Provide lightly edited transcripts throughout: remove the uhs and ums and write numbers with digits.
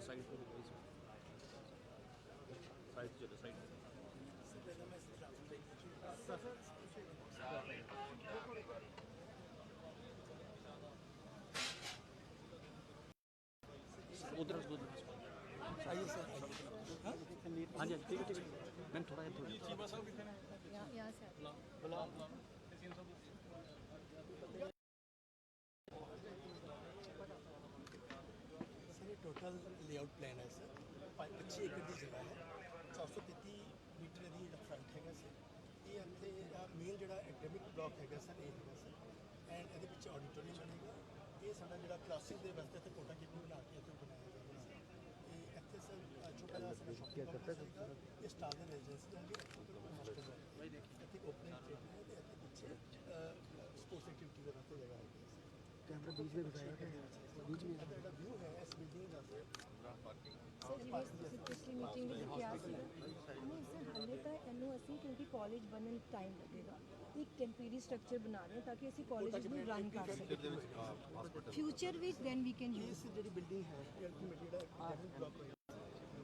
Side पे side चलो side उधर उधर आइए सर। हाँ जी ठीक है मैंने थोड़ा यहाँ से सर ये टोटल लेआउट प्लान है सर 25 एकड़ की जगह है 433 मीटर की फ्रंट है सर ये इतने मेन जो एकेडमिक ब्लॉक है सर ये है सर एंड ये ऑडिटोरियम बनेगा ये साडा जो क्लासिक के वास्ते इतने कोटा किट बना के इतने बनाया जाएगा सर ये इतने सर छोटा जहा साडा शॉपिंग कॉम्प्लेक्स है ये स्टार दी रेजिडेंसी जाएगी इतने ओपनिंग थिएटर है इतने पीछे स्पोर्ट्स एक्टिविटी के वास्ते जगह है कैमरा बीच में बिठाया बीच में व्यू है इस बिल्डिंग का सर पिछली मीटिंग में क्या ਸੀ ਨਹੀਂ ਸਰ ਹਾਲੇ ਤਾਂ ਇਹਨੂੰ ਅਸੀਂ ਕਿਉਂਕਿ ਕਾਲਜ ਬਣਨ ਟਾਈਮ ਲੱਗੇਗਾ ਇੱਕ ਟੈਂਪਰੇਰੀ ਸਟਰਕਚਰ ਬਣਾ ਰਹੇ ਤਾਂ ਕਿ ਅਸੀਂ ਕਾਲਜ ਨੂੰ ਰਨ ਕਰ ਸਕੀਏ ਫਿਊਚਰ ਵਿੱਚ ਦੈਨ ਵੀ ਕੈਨ ਯੂਜ਼ ਇਸ ਜਿਹੜੀ ਬਿਲਡਿੰਗ ਹੈ ਇਹ ਅਲਟੀਮੇਟਲੀ ਜਿਹੜਾ ਐਕੈਡਮਿਕ ਬਲਾਕ ਹੋਏਗਾ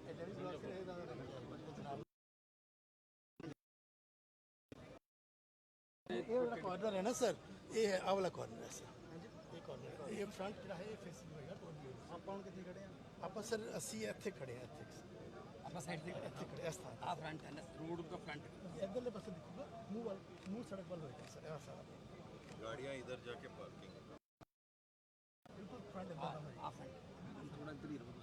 ਐਕੈਡਮਿਕ ਬਲਾਕ ਸੇ ਇਹਦਾ ਇਹ ਵਾਲਾ ਕਾਰਨਰ ਹੈ ਨਾ ਸਰ ਇਹ ਹੈ ਆਹ ਵਾਲਾ ਕਾਰਨਰ ਹੈ ਸਰ ਇਹ ਕਾਰਨਰ ਇਹ ਫਰੰਟ ਜਿਹੜਾ ਹੈ ਇਹ ਫੇਸਿੰਗ ਹੋਏਗਾ ਟੋਟਲੀ ਆਪਾਂ ਹੁਣ ਕਿੱਥੇ ਖੜੇ ਆ ਆਪਾਂ ਸਰ ਅਸੀਂ ਇੱਥੇ ਖੜੇ ਆ ਇੱਥੇ ਆਪਾਂ ਸਾਈਡ ਤੇ ਇੱਥੇ ਖੜੇ ਇਸ ਥਾਂ ਆ ਫਰੰਟ ਹੈ ਨਾ ਰੋਡ ਦਾ ਫਰੰਟ ਇਧਰਲੇ ਪਾਸੇ ਦਿਖੂਗਾ ਮੂੰਹ ਸੜਕ ਵੱਲ ਹੋਏਗਾ ਸਰ ਇਹ ਸਾਰਾ गाड़ियाँ इधर जाके पार्किंग ਬਿਲਕੁਲ ਫਰੰਟ ਇਧਰ ਦਾ ਹੋਏਗਾ थोड़ा इधर ही रहो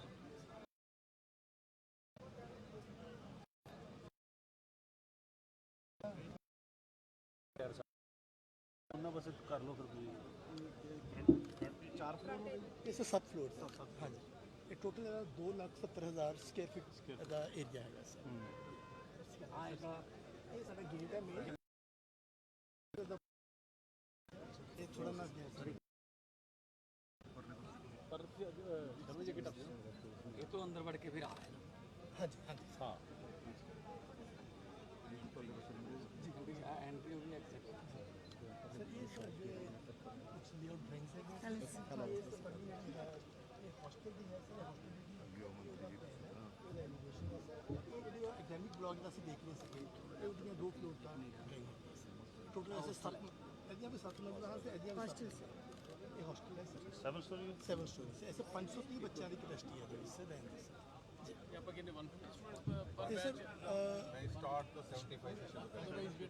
बस कर लो फिर 4 फ्लोर ਇਹ 7 ਫਲੋਰ ਹਾਂਜੀ ਇਹ ਟੋਟਲ 2,70,000 ਸਕੁਅਰ ਫੀਟ ਦਾ ਏਰੀਆ ਹੈਗਾ ਸਰ ਆਏਗਾ ਇਹ ਸਾਡਾ ਗੇਟ ਹੈ ਮੇਨ ਇਹ ਥੋੜਾ ਨਾ ਗਿਆ ਸਰ पर दरवाजे के टप ये तो अंदर बढ़ के फिर आ रहा है ਹਾਂਜੀ ਹਾਂਜੀ हाँ एंट्री होगी एग्जैक्ट सर ये सर जो कुछ लेआउट ड्राइंग्स है ये हॉस्टल भी है सर हॉस्टल एकेडमिक ब्लॉक ਦਾ ਅਸੀਂ ਦੇਖ ਨਹੀਂ ਸਕੇ ਇਹ ਉਹਦੀਆਂ 2 ਫਲੋਰ ਦਾ ड्राइंग है टोटल ऐसे 7 एरिया में 7 मंजिला है एरिया हॉस्टल से ये हॉस्टल है सर 7 स्टोरी से ऐसे 530 बच्चों की कैपेसिटी है जो इससे रहेंगे सर यहाँ पर कितने 150 स्टूडेंट्स पर ये सर स्टार्ट तो 75 से शुरू अदरवाइज वी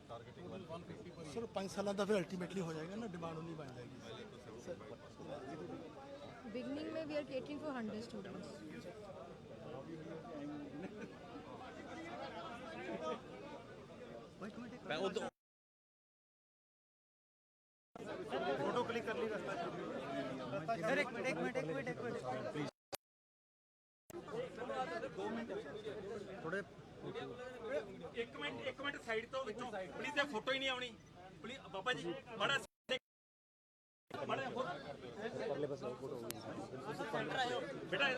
टारगेटिंग 150 पर सर 5 साल का फिर अल्टीमेटली हो जाएगा ना डिमांड उन्हीं बन जाएगी सर बिगनिंग में we are catering for 100 students photo click कर ली सर एक मिनट प्लीज थोड़े एक मिनट साइड तो विचों प्लीज ये फोटो ही नहीं आनी प्लीज बाबा जी बड़ा परले पास फोटो बेटा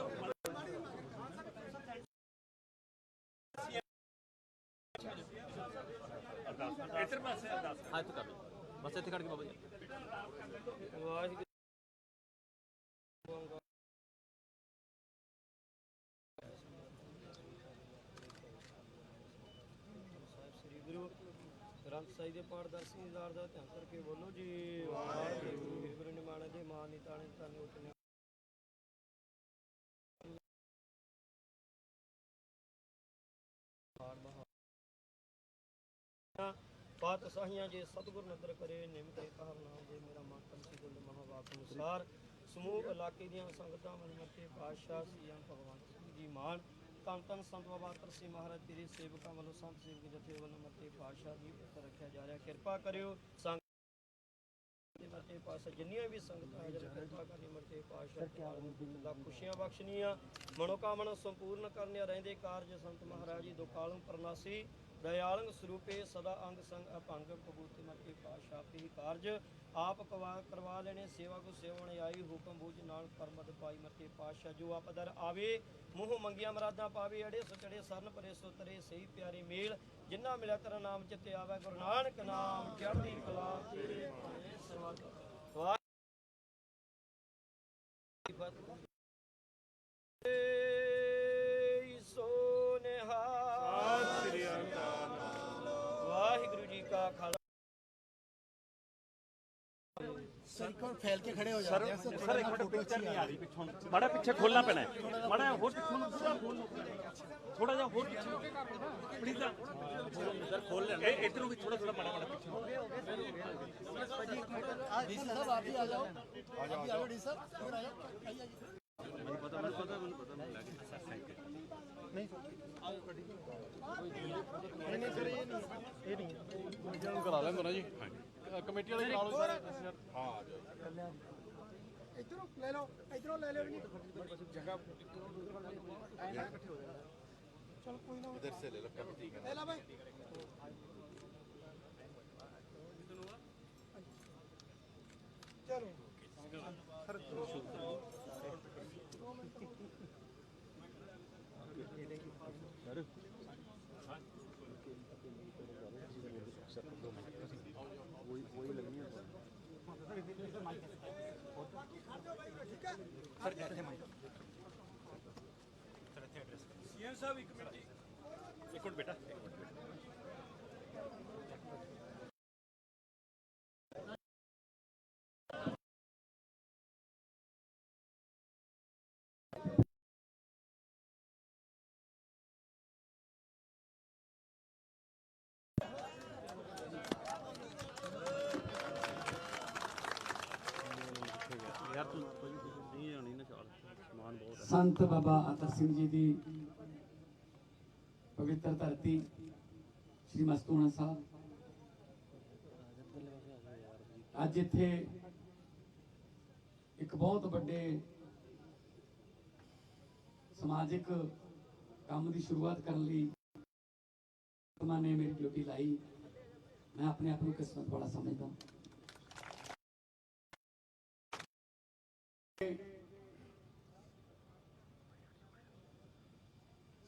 इधर पास हाँ तो कर लो बस इतने करके बाबा जी ਗੁਰੂ ਗ੍ਰੰਥ ਸਾਹਿਬ ਦੇ ਪਾਠ ਦਾ ਸੀਜ਼ਾਰ ਦਾ ਧਿਆਨ ਕਰਕੇ ਬੋਲੋ ਜੀ ਵਾਹਿਗੁਰੂ ਗੁਰੂ ਨਿਮਾਣੇ ਦੇ ਮਾਨ ਨਿਤਾਣੇ ਤਨ ਉਤਨੇ ਬਾਤ ਸਾਹੀਆਂ ਜੇ ਸਤਿਗੁਰ ਨਦਰ ਕਰੇ ਨਿਮਤੇ ਕਹਵ ਨਾਮ ਦੇ ਮੇਰਾ ਮਨ ਕੰਸੀ ਗੁਲ ਮਹਾਵਾਕ ਅਨੁਸਾਰ ਸਮੂਹ ਇਲਾਕੇ ਦੀਆਂ ਸੰਗਤਾਂ ਮਨਮਤੇ ਪਾਤਸ਼ਾਹ ਸੀਆਂ ਭਗਵੰਤ ਜੀ ਮਾਨ ਧੰਨ ਧੰਨ ਸੰਤ ਬਾਬਾ ਤਰਸੀ ਮਹਾਰਾਜ ਤੇਰੇ ਸੇਵਕਾਂ ਵੱਲੋਂ ਸੰਤ ਸੇਵਕ ਜਥੇ ਵੱਲੋਂ ਮੱਤੇ ਪਾਤਸ਼ਾਹ ਦੀ ਉੱਪਰ ਰੱਖਿਆ ਜਾ ਰਿਹਾ ਕਿਰਪਾ ਕਰਿਓ ਸੰਗਤ ਦੇ ਮੱਤੇ ਪਾਤਸ਼ਾਹ ਜਿੰਨੀਆਂ ਵੀ ਸੰਗਤਾਂ ਹਾਜ਼ਰ ਕਿਰਪਾ ਕਰਨੀ ਮੱਤੇ ਪਾਤਸ਼ਾਹ ਦਾ ਖੁਸ਼ੀਆਂ ਬਖਸ਼ਣੀਆਂ ਮਨੋਕਾਮਨਾ ਸੰਪੂਰਨ ਕਰਨਿਆ ਰਹਿੰਦੇ ਕਾਰਜ ਸੰਤ ਮਹਾਰਾਜ ਜੀ ਦੁਕਾਲੰ ਪ੍ਰਨਾਸੀ दयालंग स्वरूपे सदा अंग संग अभंग कबूते मते पातशाह ही कार्य आप करवा लेने सेवा को सेवन आई हुक्म बूझ नानक परमत पाई मते पातशाह जो आप दर आवे मुँह मंगिया मरादा पावे अड़े सो चढ़े सरन परे सो तरे सही प्यारे मेल जिन्ना मिला तेरा नाम चिते आवे गुरु नानक नाम चढ़ती कला तेरे सरवत ਸਰ ਇੱਕ ਵਾਰ ਫੈਲ ਕੇ ਖੜੇ ਹੋ ਸਰ ਜਾਂਦੇ ਆ ਸਰ ਸਰ ਇੱਕ ਮਿੰਟ ਪਿਕਚਰ ਨਹੀਂ ਆ ਰਹੀ ਪਿੱਛੋਂ ਬੜਾ ਪਿੱਛੇ ਖੋਲਣਾ ਪੈਣਾ ਹੈ ਬੜਾ ਹੋਰ ਪਿੱਛੋਂ ਨੂੰ ਪੂਰਾ ਖੋਲ ਲਓ ਥੋੜਾ ਜਿਹਾ ਹੋਰ ਪਿੱਛੇ ਪਲੀਜ਼ ਸਰ ਖੋਲ ਲੈਣਾ ਇਧਰੋਂ ਵੀ ਥੋੜਾ ਥੋੜਾ ਬੜਾ ਪਿੱਛੇ ਡੀਸੀ ਸਾਹਿਬ ਆਪ ही आ जाओ आप भी आ जाओ डी साहब इधर आ जाओ आइए ਕਰਾ ਲੈਂਦੇ ਨਾ ਜੀ ਕਮੇਟੀ ਵਾਲੇ ਕਰਾ ਲਓ ਸਾਰੇ इधरों ले लो इधरों ले लो जगह चलो कोई ना इधर से ले लो कमेटी का ले लो भाई चलो ਸੀਐਮ ਸਾਹਿਬ ਇੱਕ ਮਿੰਟ ਇੱਕ ਮਿੰਟ ਬੇਟਾ ਯਾਰ ਤੂੰ ਨਹੀਂ ਆਣੀ ਨਾ ਚਾਲ ਸਮਾਨ ਬਹੁਤ ਹੈ ਸੰਤ ਬਾਬਾ ਅਤਰ ਸਿੰਘ ਜੀ ਦੀ ਪਵਿੱਤਰ ਧਰਤੀ ਸ੍ਰੀ ਮਸਤੂਣਾ ਸਾਹਿਬ ਅੱਜ ਇੱਥੇ ਇੱਕ ਬਹੁਤ ਵੱਡੇ ਸਮਾਜਿਕ ਕੰਮ ਦੀ ਸ਼ੁਰੂਆਤ ਕਰਨ ਲਈ ਮਾਂ ਨੇ ਮੇਰੀ ਡਿਊਟੀ ਲਾਈ ਮੈਂ ਆਪਣੇ ਆਪ ਨੂੰ ਕਿਸਮਤ ਵਾਲਾ ਸਮਝਦਾ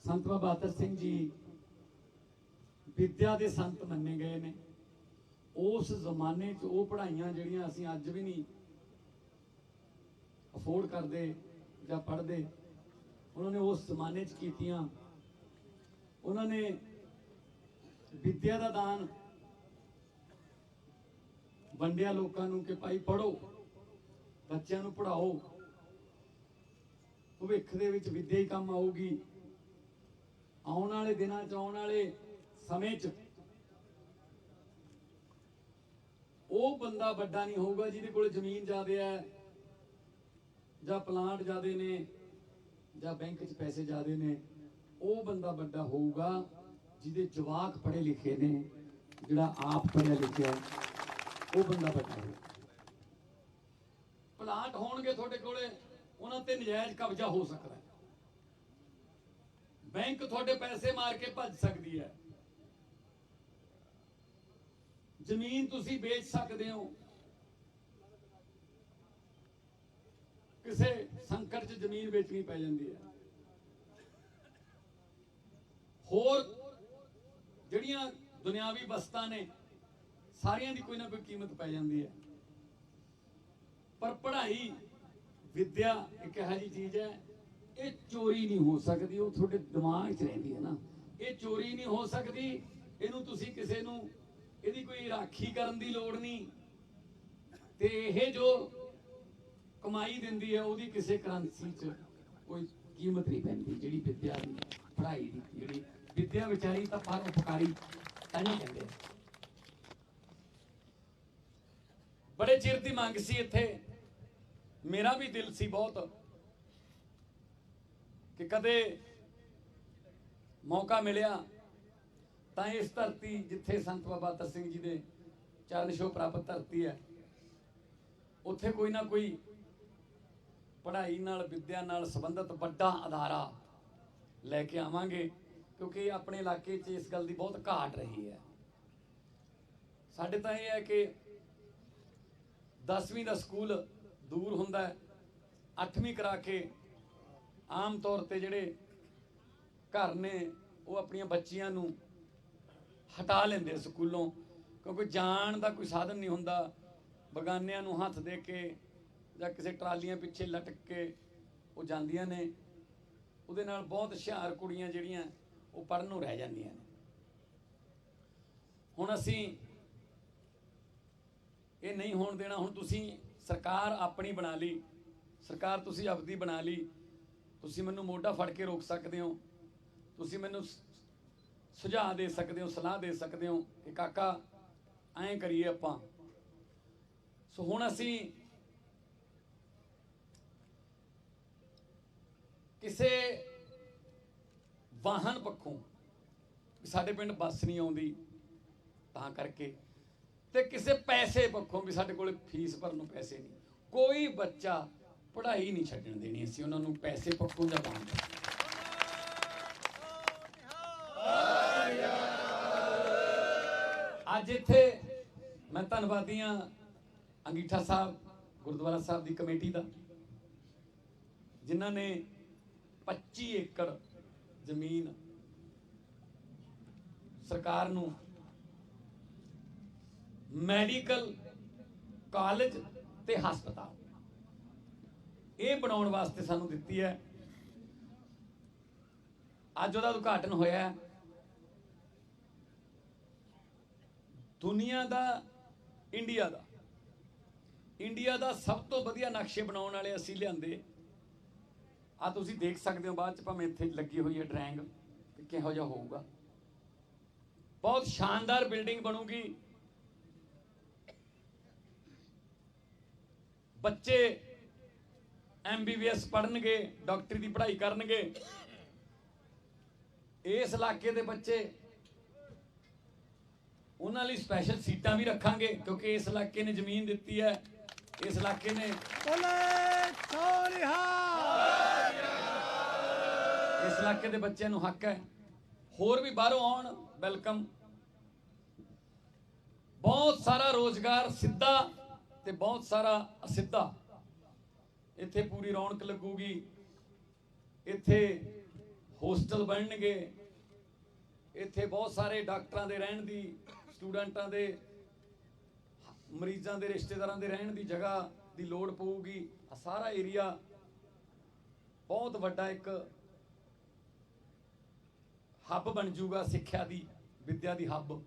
ਸੰਤ ਬਾਬਾ ਅਤਰ ਸਿੰਘ ਜੀ ਵਿਦਿਆ ਦੇ ਸੰਤ ਮੰਨੇ ਗਏ ਨੇ ਉਸ ਜ਼ਮਾਨੇ 'ਚ ਉਹ ਪੜ੍ਹਾਈਆਂ ਜਿਹੜੀਆਂ ਅਸੀਂ ਅੱਜ ਵੀ ਨਹੀਂ ਅਫੋਰਡ ਕਰਦੇ ਜਾਂ ਪੜ੍ਹਦੇ ਉਹਨਾਂ ਨੇ ਉਸ ਜ਼ਮਾਨੇ 'ਚ ਕੀਤੀਆਂ ਉਹਨਾਂ ਨੇ ਵਿਦਿਆ ਦਾ ਦਾਨ ਵੰਡਿਆ ਲੋਕਾਂ ਨੂੰ ਕਿ ਭਾਈ ਪੜ੍ਹੋ ਬੱਚਿਆਂ ਨੂੰ ਪੜ੍ਹਾਓ ਭਵਿੱਖ ਦੇ ਵਿੱਚ ਵਿਦਿਆ ਹੀ ਕੰਮ ਆਊਗੀ ਆਉਣ ਵਾਲੇ ਦਿਨਾਂ 'ਚ ਆਉਣ ਵਾਲੇ ਸਮੇਂ 'ਚ ਉਹ ਬੰਦਾ ਵੱਡਾ ਨਹੀਂ ਹੋਊਗਾ ਜਿਹਦੇ ਕੋਲ ਜ਼ਮੀਨ ਜ਼ਿਆਦੇ ਹੈ ਜਾਂ ਪਲਾਂਟ ਜ਼ਿਆਦੇ ਨੇ ਜਾਂ ਬੈਂਕ 'ਚ ਪੈਸੇ ਜ਼ਿਆਦੇ ਨੇ ਉਹ ਬੰਦਾ ਵੱਡਾ ਹੋਊਗਾ ਜਿਹਦੇ ਜਵਾਕ ਪੜ੍ਹੇ ਲਿਖੇ ਨੇ ਜਿਹੜਾ ਆਪ ਪੜ੍ਹਿਆ ਲਿਖਿਆ ਉਹ ਬੰਦਾ ਵੱਡਾ ਹੋਊਗਾ ਪਲਾਂਟ ਹੋਣਗੇ ਤੁਹਾਡੇ ਕੋਲੇ ਉਹਨਾਂ ਤੇ ਨਜਾਇਜ਼ ਕਬਜ਼ਾ ਹੋ ਸਕਦਾ ਹੈ ਬੈਂਕ ਤੁਹਾਡੇ ਪੈਸੇ ਮਾਰ ਕੇ ਭੱਜ ਸਕਦੀ ਹੈ ਜ਼ਮੀਨ ਤੁਸੀਂ ਵੇਚ ਸਕਦੇ ਹੋ ਕਿਸੇ ਸੰਕਟ 'ਚ ਜ਼ਮੀਨ ਵੇਚਣੀ ਪੈ ਜਾਂਦੀ ਹੈ ਹੋਰ ਜਿਹੜੀਆਂ ਦੁਨਿਆਵੀ ਵਸਤਾਂ ਨੇ ਸਾਰੀਆਂ ਦੀ ਕੋਈ ਨਾ ਕੋਈ ਕੀਮਤ ਪੈ ਜਾਂਦੀ ਹੈ ਪਰ ਪੜ੍ਹਾਈ ਵਿਦਿਆ ਇੱਕ ਇਹੋ ਜਿਹੀ ਚੀਜ਼ ਹੈ ਇਹ ਚੋਰੀ ਨਹੀਂ ਹੋ ਸਕਦੀ ਉਹ ਤੁਹਾਡੇ ਦਿਮਾਗ 'ਚ ਰਹਿੰਦੀ ਹੈ ਨਾ ਇਹ ਚੋਰੀ ਨਹੀਂ ਹੋ ਸਕਦੀ ਇਹਨੂੰ ਤੁਸੀਂ ਕਿਸੇ ਨੂੰ ਇਹਦੀ ਕੋਈ ਰਾਖੀ ਕਰਨ ਦੀ ਲੋੜ ਨਹੀਂ ਤੇ ਇਹ ਜੋ ਕਮਾਈ ਦਿੰਦੀ ਹੈ ਉਹਦੀ ਕਿਸੇ ਕਰੰਸੀ 'ਚ ਕੋਈ ਕੀਮਤ ਨਹੀਂ ਪੈਂਦੀ ਜਿਹੜੀ ਵਿਦਿਆ ਦੀ ਪੜ੍ਹਾਈ ਦੀ ਜਿਹੜੀ ਵਿਦਿਆ ਵਿਚਾਰੀ ਤਾਂ ਪਰਉਪਕਾਰੀ ਤਾਂ ਨਹੀਂ ਕਹਿੰਦੇ ਬੜੇ ਚਿਰ ਦੀ ਮੰਗ ਸੀ ਇੱਥੇ ਮੇਰਾ ਵੀ ਦਿਲ ਸੀ ਬਹੁਤ ਕਿ ਕਦੇ ਮੌਕਾ ਮਿਲਿਆ ਤਾਂ ਇਸ ਧਰਤੀ ਜਿੱਥੇ ਸੰਤ ਬਾਬਾ ਅਤਰ ਸਿੰਘ ਜੀ ਦੇ ਚਰਨ ਛੋਹ ਪ੍ਰਾਪਤ ਧਰਤੀ ਹੈ ਉੱਥੇ ਕੋਈ ਨਾ ਕੋਈ ਪੜ੍ਹਾਈ ਨਾਲ ਵਿਦਿਆ ਨਾਲ ਸੰਬੰਧਿਤ ਵੱਡਾ ਅਦਾਰਾ ਲੈ ਕੇ ਆਵਾਂਗੇ ਕਿਉਂਕਿ ਆਪਣੇ ਇਲਾਕੇ 'ਚ ਇਸ ਗੱਲ ਦੀ ਬਹੁਤ ਘਾਟ ਰਹੀ ਹੈ ਸਾਡੇ ਤਾਂ ਇਹ ਹੈ ਕਿ 10ਵੀਂ ਦਾ ਸਕੂਲ ਦੂਰ ਹੁੰਦਾ ਹੈ 8ਵੀਂ ਕਰਾ ਕੇ ਆਮ ਤੌਰ ਤੇ ਜਿਹੜੇ ਘਰ ਨੇ ਉਹ ਆਪਣੀਆਂ ਬੱਚੀਆਂ ਨੂੰ ਹਟਾ ਲੈਂਦੇ ਸਕੂਲੋਂ ਕਿਉਂਕਿ ਜਾਣ ਦਾ ਕੋਈ ਸਾਧਨ ਨਹੀਂ ਹੁੰਦਾ ਬਗਾਨਿਆਂ ਨੂੰ ਹੱਥ ਦੇ ਕੇ ਜਾਂ ਕਿਸੇ ਟਰਾਲੀਆਂ ਪਿੱਛੇ ਲਟਕ ਕੇ ਉਹ ਜਾਂਦੀਆਂ ਨੇ ਉਹਦੇ ਨਾਲ ਬਹੁਤ ਹੁਸ਼ਿਆਰ ਕੁੜੀਆਂ ਜਿਹੜੀਆਂ ਉਹ ਪੜ੍ਹਨ ਨੂੰ ਰਹਿ ਜਾਂਦੀਆਂ ਨੇ ਹੁਣ ਅਸੀਂ ਇਹ ਨਹੀਂ ਹੋਣ ਦੇਣਾ ਹੁਣ ਤੁਸੀਂ ਸਰਕਾਰ ਆਪਣੀ ਬਣਾ ਲਈ, ਸਰਕਾਰ ਤੁਸੀਂ ਆਪਦੀ ਬਣਾ ਲਈ। ਤੁਸੀਂ ਮੈਨੂੰ ਮੋਢਾ ਫੜ ਕੇ ਰੋਕ ਸਕਦੇ ਹੋ, ਤੁਸੀਂ ਮੈਨੂੰ ਸੁਝਾਅ ਦੇ ਸਕਦੇ ਹੋ, ਸਲਾਹ ਦੇ ਸਕਦੇ ਹੋ ਕਿ ਕਾਕਾ ਐਂ ਕਰੀਏ ਆਪਾਂ। ਸੋ ਹੁਣ ਅਸੀਂ ਕਿਸੇ ਵਾਹਨ ਪੱਖੋਂ ਸਾਡੇ ਪਿੰਡ ਬੱਸ ਨਹੀਂ ਆਉਂਦੀ ਤਾਂ ਕਰਕੇ, ਤੇ ਕਿਸੇ ਪੈਸੇ ਪੱਖੋਂ ਵੀ ਸਾਡੇ ਕੋਲ ਫੀਸ ਭਰਨ ਨੂੰ ਪੈਸੇ ਨਹੀਂ, ਕੋਈ ਬੱਚਾ ਪੜ੍ਹਾਈ ਨਹੀਂ ਛੱਡਣ ਦੇਣੀ ਅਸੀਂ ਉਹਨਾਂ ਨੂੰ ਪੈਸੇ ਪੱਖੋਂ ਜਾਂ ਬਾਹਰ। ਅੱਜ ਇੱਥੇ ਮੈਂ ਧੰਨਵਾਦੀ ਹਾਂ ਅੰਗੀਠਾ ਸਾਹਿਬ ਗੁਰਦੁਆਰਾ ਸਾਹਿਬ ਦੀ ਕਮੇਟੀ ਦਾ, ਜਿਨ੍ਹਾਂ ਨੇ 25 ਏਕੜ ਜ਼ਮੀਨ ਸਰਕਾਰ ਨੂੰ ਮੈਡੀਕਲ ਕਾਲਜ ਤੇ ਹਸਪਤਾਲ ਇਹ ਬਣਾਉਣ ਵਾਸਤੇ ਸਾਨੂੰ ਦਿੱਤੀ ਹੈ। ਅੱਜ ਉਹਦਾ ਉਦਘਾਟਨ ਹੋਇਆ ਹੈ। ਦੁਨੀਆ ਦਾ, ਇੰਡੀਆ ਦਾ ਸਭ ਤੋਂ ਵਧੀਆ ਨਕਸ਼ੇ ਬਣਾਉਣ ਵਾਲੇ ਅਸੀਂ ਲਿਆਂਦੇ। ਆ ਤੁਸੀਂ ਦੇਖ ਸਕਦੇ ਹੋ ਬਾਅਦ ਚ, ਭਾਵੇਂ ਇੱਥੇ ਲੱਗੀ ਹੋਈ ਹੈ ਡਰਾਇੰਗ, ਕਿ ਕਿਹੋ ਜਿਹਾ ਹੋਊਗਾ। ਬਹੁਤ ਸ਼ਾਨਦਾਰ ਬਿਲਡਿੰਗ ਬਣੂਗੀ। ਬੱਚੇ MBBS ਪੜ੍ਹਨਗੇ, ਡਾਕਟਰੀ ਦੀ ਪੜ੍ਹਾਈ ਕਰਨਗੇ। ਇਸ ਇਲਾਕੇ ਦੇ ਬੱਚੇ, ਉਹਨਾਂ ਲਈ ਸਪੈਸ਼ਲ ਸੀਟਾਂ ਵੀ ਰੱਖਾਂਗੇ, ਕਿਉਂਕਿ ਇਸ ਇਲਾਕੇ ਨੇ ਜ਼ਮੀਨ ਦਿੱਤੀ ਹੈ, ਇਸ ਇਲਾਕੇ ਨੇ ਇਸ ਇਲਾਕੇ ਦੇ ਬੱਚਿਆਂ ਨੂੰ ਹੱਕ ਹੈ। ਹੋਰ ਵੀ ਬਾਹਰੋਂ ਆਉਣ, ਵੈਲਕਮ। ਬਹੁਤ ਸਾਰਾ ਰੋਜ਼ਗਾਰ ਸਿੱਧਾ ਤੇ ਬਹੁਤ ਸਾਰਾ ਅਸਿੱਧਾ। ਇੱਥੇ ਪੂਰੀ ਰੌਣਕ ਲੱਗੂਗੀ, ਇੱਥੇ ਹੋਸਟਲ ਬਣਨਗੇ, ਇੱਥੇ ਬਹੁਤ ਸਾਰੇ ਡਾਕਟਰਾਂ ਦੇ ਰਹਿਣ ਦੀ, ਸਟੂਡੈਂਟਾਂ ਦੇ, ਮਰੀਜ਼ਾਂ ਦੇ, ਰਿਸ਼ਤੇਦਾਰਾਂ ਦੇ ਰਹਿਣ ਦੀ ਜਗ੍ਹਾ ਦੀ ਲੋੜ ਪਊਗੀ। ਸਾਰਾ ਏਰੀਆ ਬਹੁਤ ਵੱਡਾ ਇੱਕ ਹੱਬ ਬਣ ਜਾਊਗਾ, ਸਿੱਖਿਆ ਦੀ, ਵਿੱਦਿਆ ਦੀ ਹੱਬ।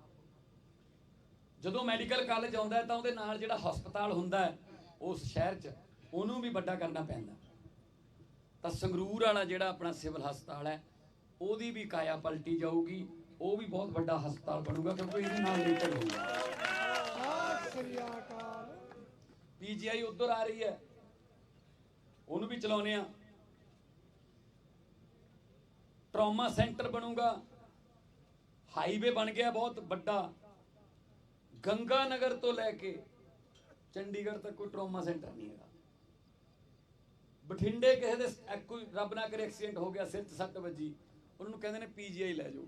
ਜਦੋਂ ਮੈਡੀਕਲ ਕਾਲਜ ਆਉਂਦਾ ਹੈ ਤਾਂ ਉਹਦੇ ਨਾਲ ਜਿਹੜਾ ਹਸਪਤਾਲ ਹੁੰਦਾ ਹੈ ਉਸ ਸ਼ਹਿਰ 'ਚ, ਉਹਨੂੰ ਵੀ ਵੱਡਾ ਕਰਨਾ ਪੈਂਦਾ। ਤਾਂ ਸੰਗਰੂਰ ਵਾਲਾ ਜਿਹੜਾ ਆਪਣਾ ਸਿਵਲ ਹਸਪਤਾਲ ਹੈ ਉਹਦੀ ਵੀ ਕਾਇਆ ਪਲਟੀ ਜਾਊਗੀ, ਉਹ ਵੀ ਬਹੁਤ ਵੱਡਾ ਹਸਪਤਾਲ ਬਣੂਗਾ, ਕਿਉਂਕਿ ਇਹਦੇ ਨਾਲ ਲਿੰਕ ਹੋਊਗਾ। PGI ਉੱਧਰ ਆ ਰਹੀ ਹੈ, ਉਹਨੂੰ ਵੀ ਚਲਾਉਣੇ ਆ। ਟਰਾਮਾ ਸੈਂਟਰ ਬਣੂਗਾ, ਹਾਈਵੇ ਬਣ ਗਿਆ ਬਹੁਤ ਵੱਡਾ। ਗੰਗਾ ਨਗਰ ਤੋਂ ਲੈ ਕੇ ਚੰਡੀਗੜ੍ਹ ਤੱਕ ਕੋਈ ਟਰਾਮਾ ਸੈਂਟਰ ਨਹੀਂ ਹੈਗਾ। ਬਠਿੰਡੇ ਕਿਸੇ ਦੇ ਕੋਈ ਰੱਬ ਨਾ ਕਰੇ ਐਕਸੀਡੈਂਟ ਹੋ ਗਿਆ, ਸਿਰ 'ਚ ਸੱਟ ਵੱਜੀ, ਉਹਨਾਂ ਨੂੰ ਕਹਿੰਦੇ ਨੇ PGI ਲੈ ਜਾਓ।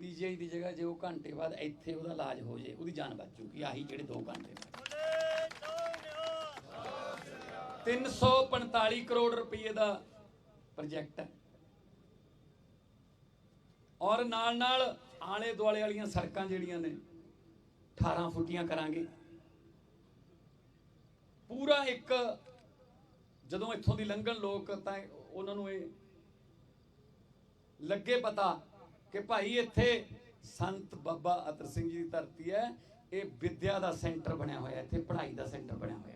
PGI ਦੀ ਜਗ੍ਹਾ ਜੇ ਉਹ ਘੰਟੇ ਬਾਅਦ ਇੱਥੇ ਉਹਦਾ ਇਲਾਜ ਹੋ ਜਾਏ, ਉਹਦੀ ਜਾਨ ਬਚ ਜੂਗੀ। ਆਹੀ ਜਿਹੜੇ 2 ਘੰਟੇ 345 ਕਰੋੜ ਰੁਪਏ ਦਾ ਪ੍ਰੋਜੈਕਟ ਹੈ। ਔਰ ਨਾਲ ਨਾਲ ਆਲੇ ਦੁਆਲੇ ਵਾਲੀਆਂ ਸੜਕਾਂ ਜਿਹੜੀਆਂ ਨੇ 18 ਫੁੱਟੀਆਂ ਕਰਾਂਗੇ। ਪੂਰਾ ਇੱਕ, ਜਦੋਂ ਇੱਥੋਂ ਦੀ ਲੰਘਣ ਲੋਕ, ਤਾਂ ਉਹਨਾਂ ਨੂੰ ਇਹ ਲੱਗੇ ਪਤਾ ਕਿ ਭਾਈ ਇੱਥੇ ਸੰਤ ਬਾਬਾ ਅਤਰ ਸਿੰਘ ਜੀ ਦੀ ਧਰਤੀ ਹੈ, ਇਹ ਵਿੱਦਿਆ ਦਾ ਸੈਂਟਰ ਬਣਿਆ ਹੋਇਆ, ਇੱਥੇ ਪੜ੍ਹਾਈ ਦਾ ਸੈਂਟਰ ਬਣਿਆ ਹੋਇਆ।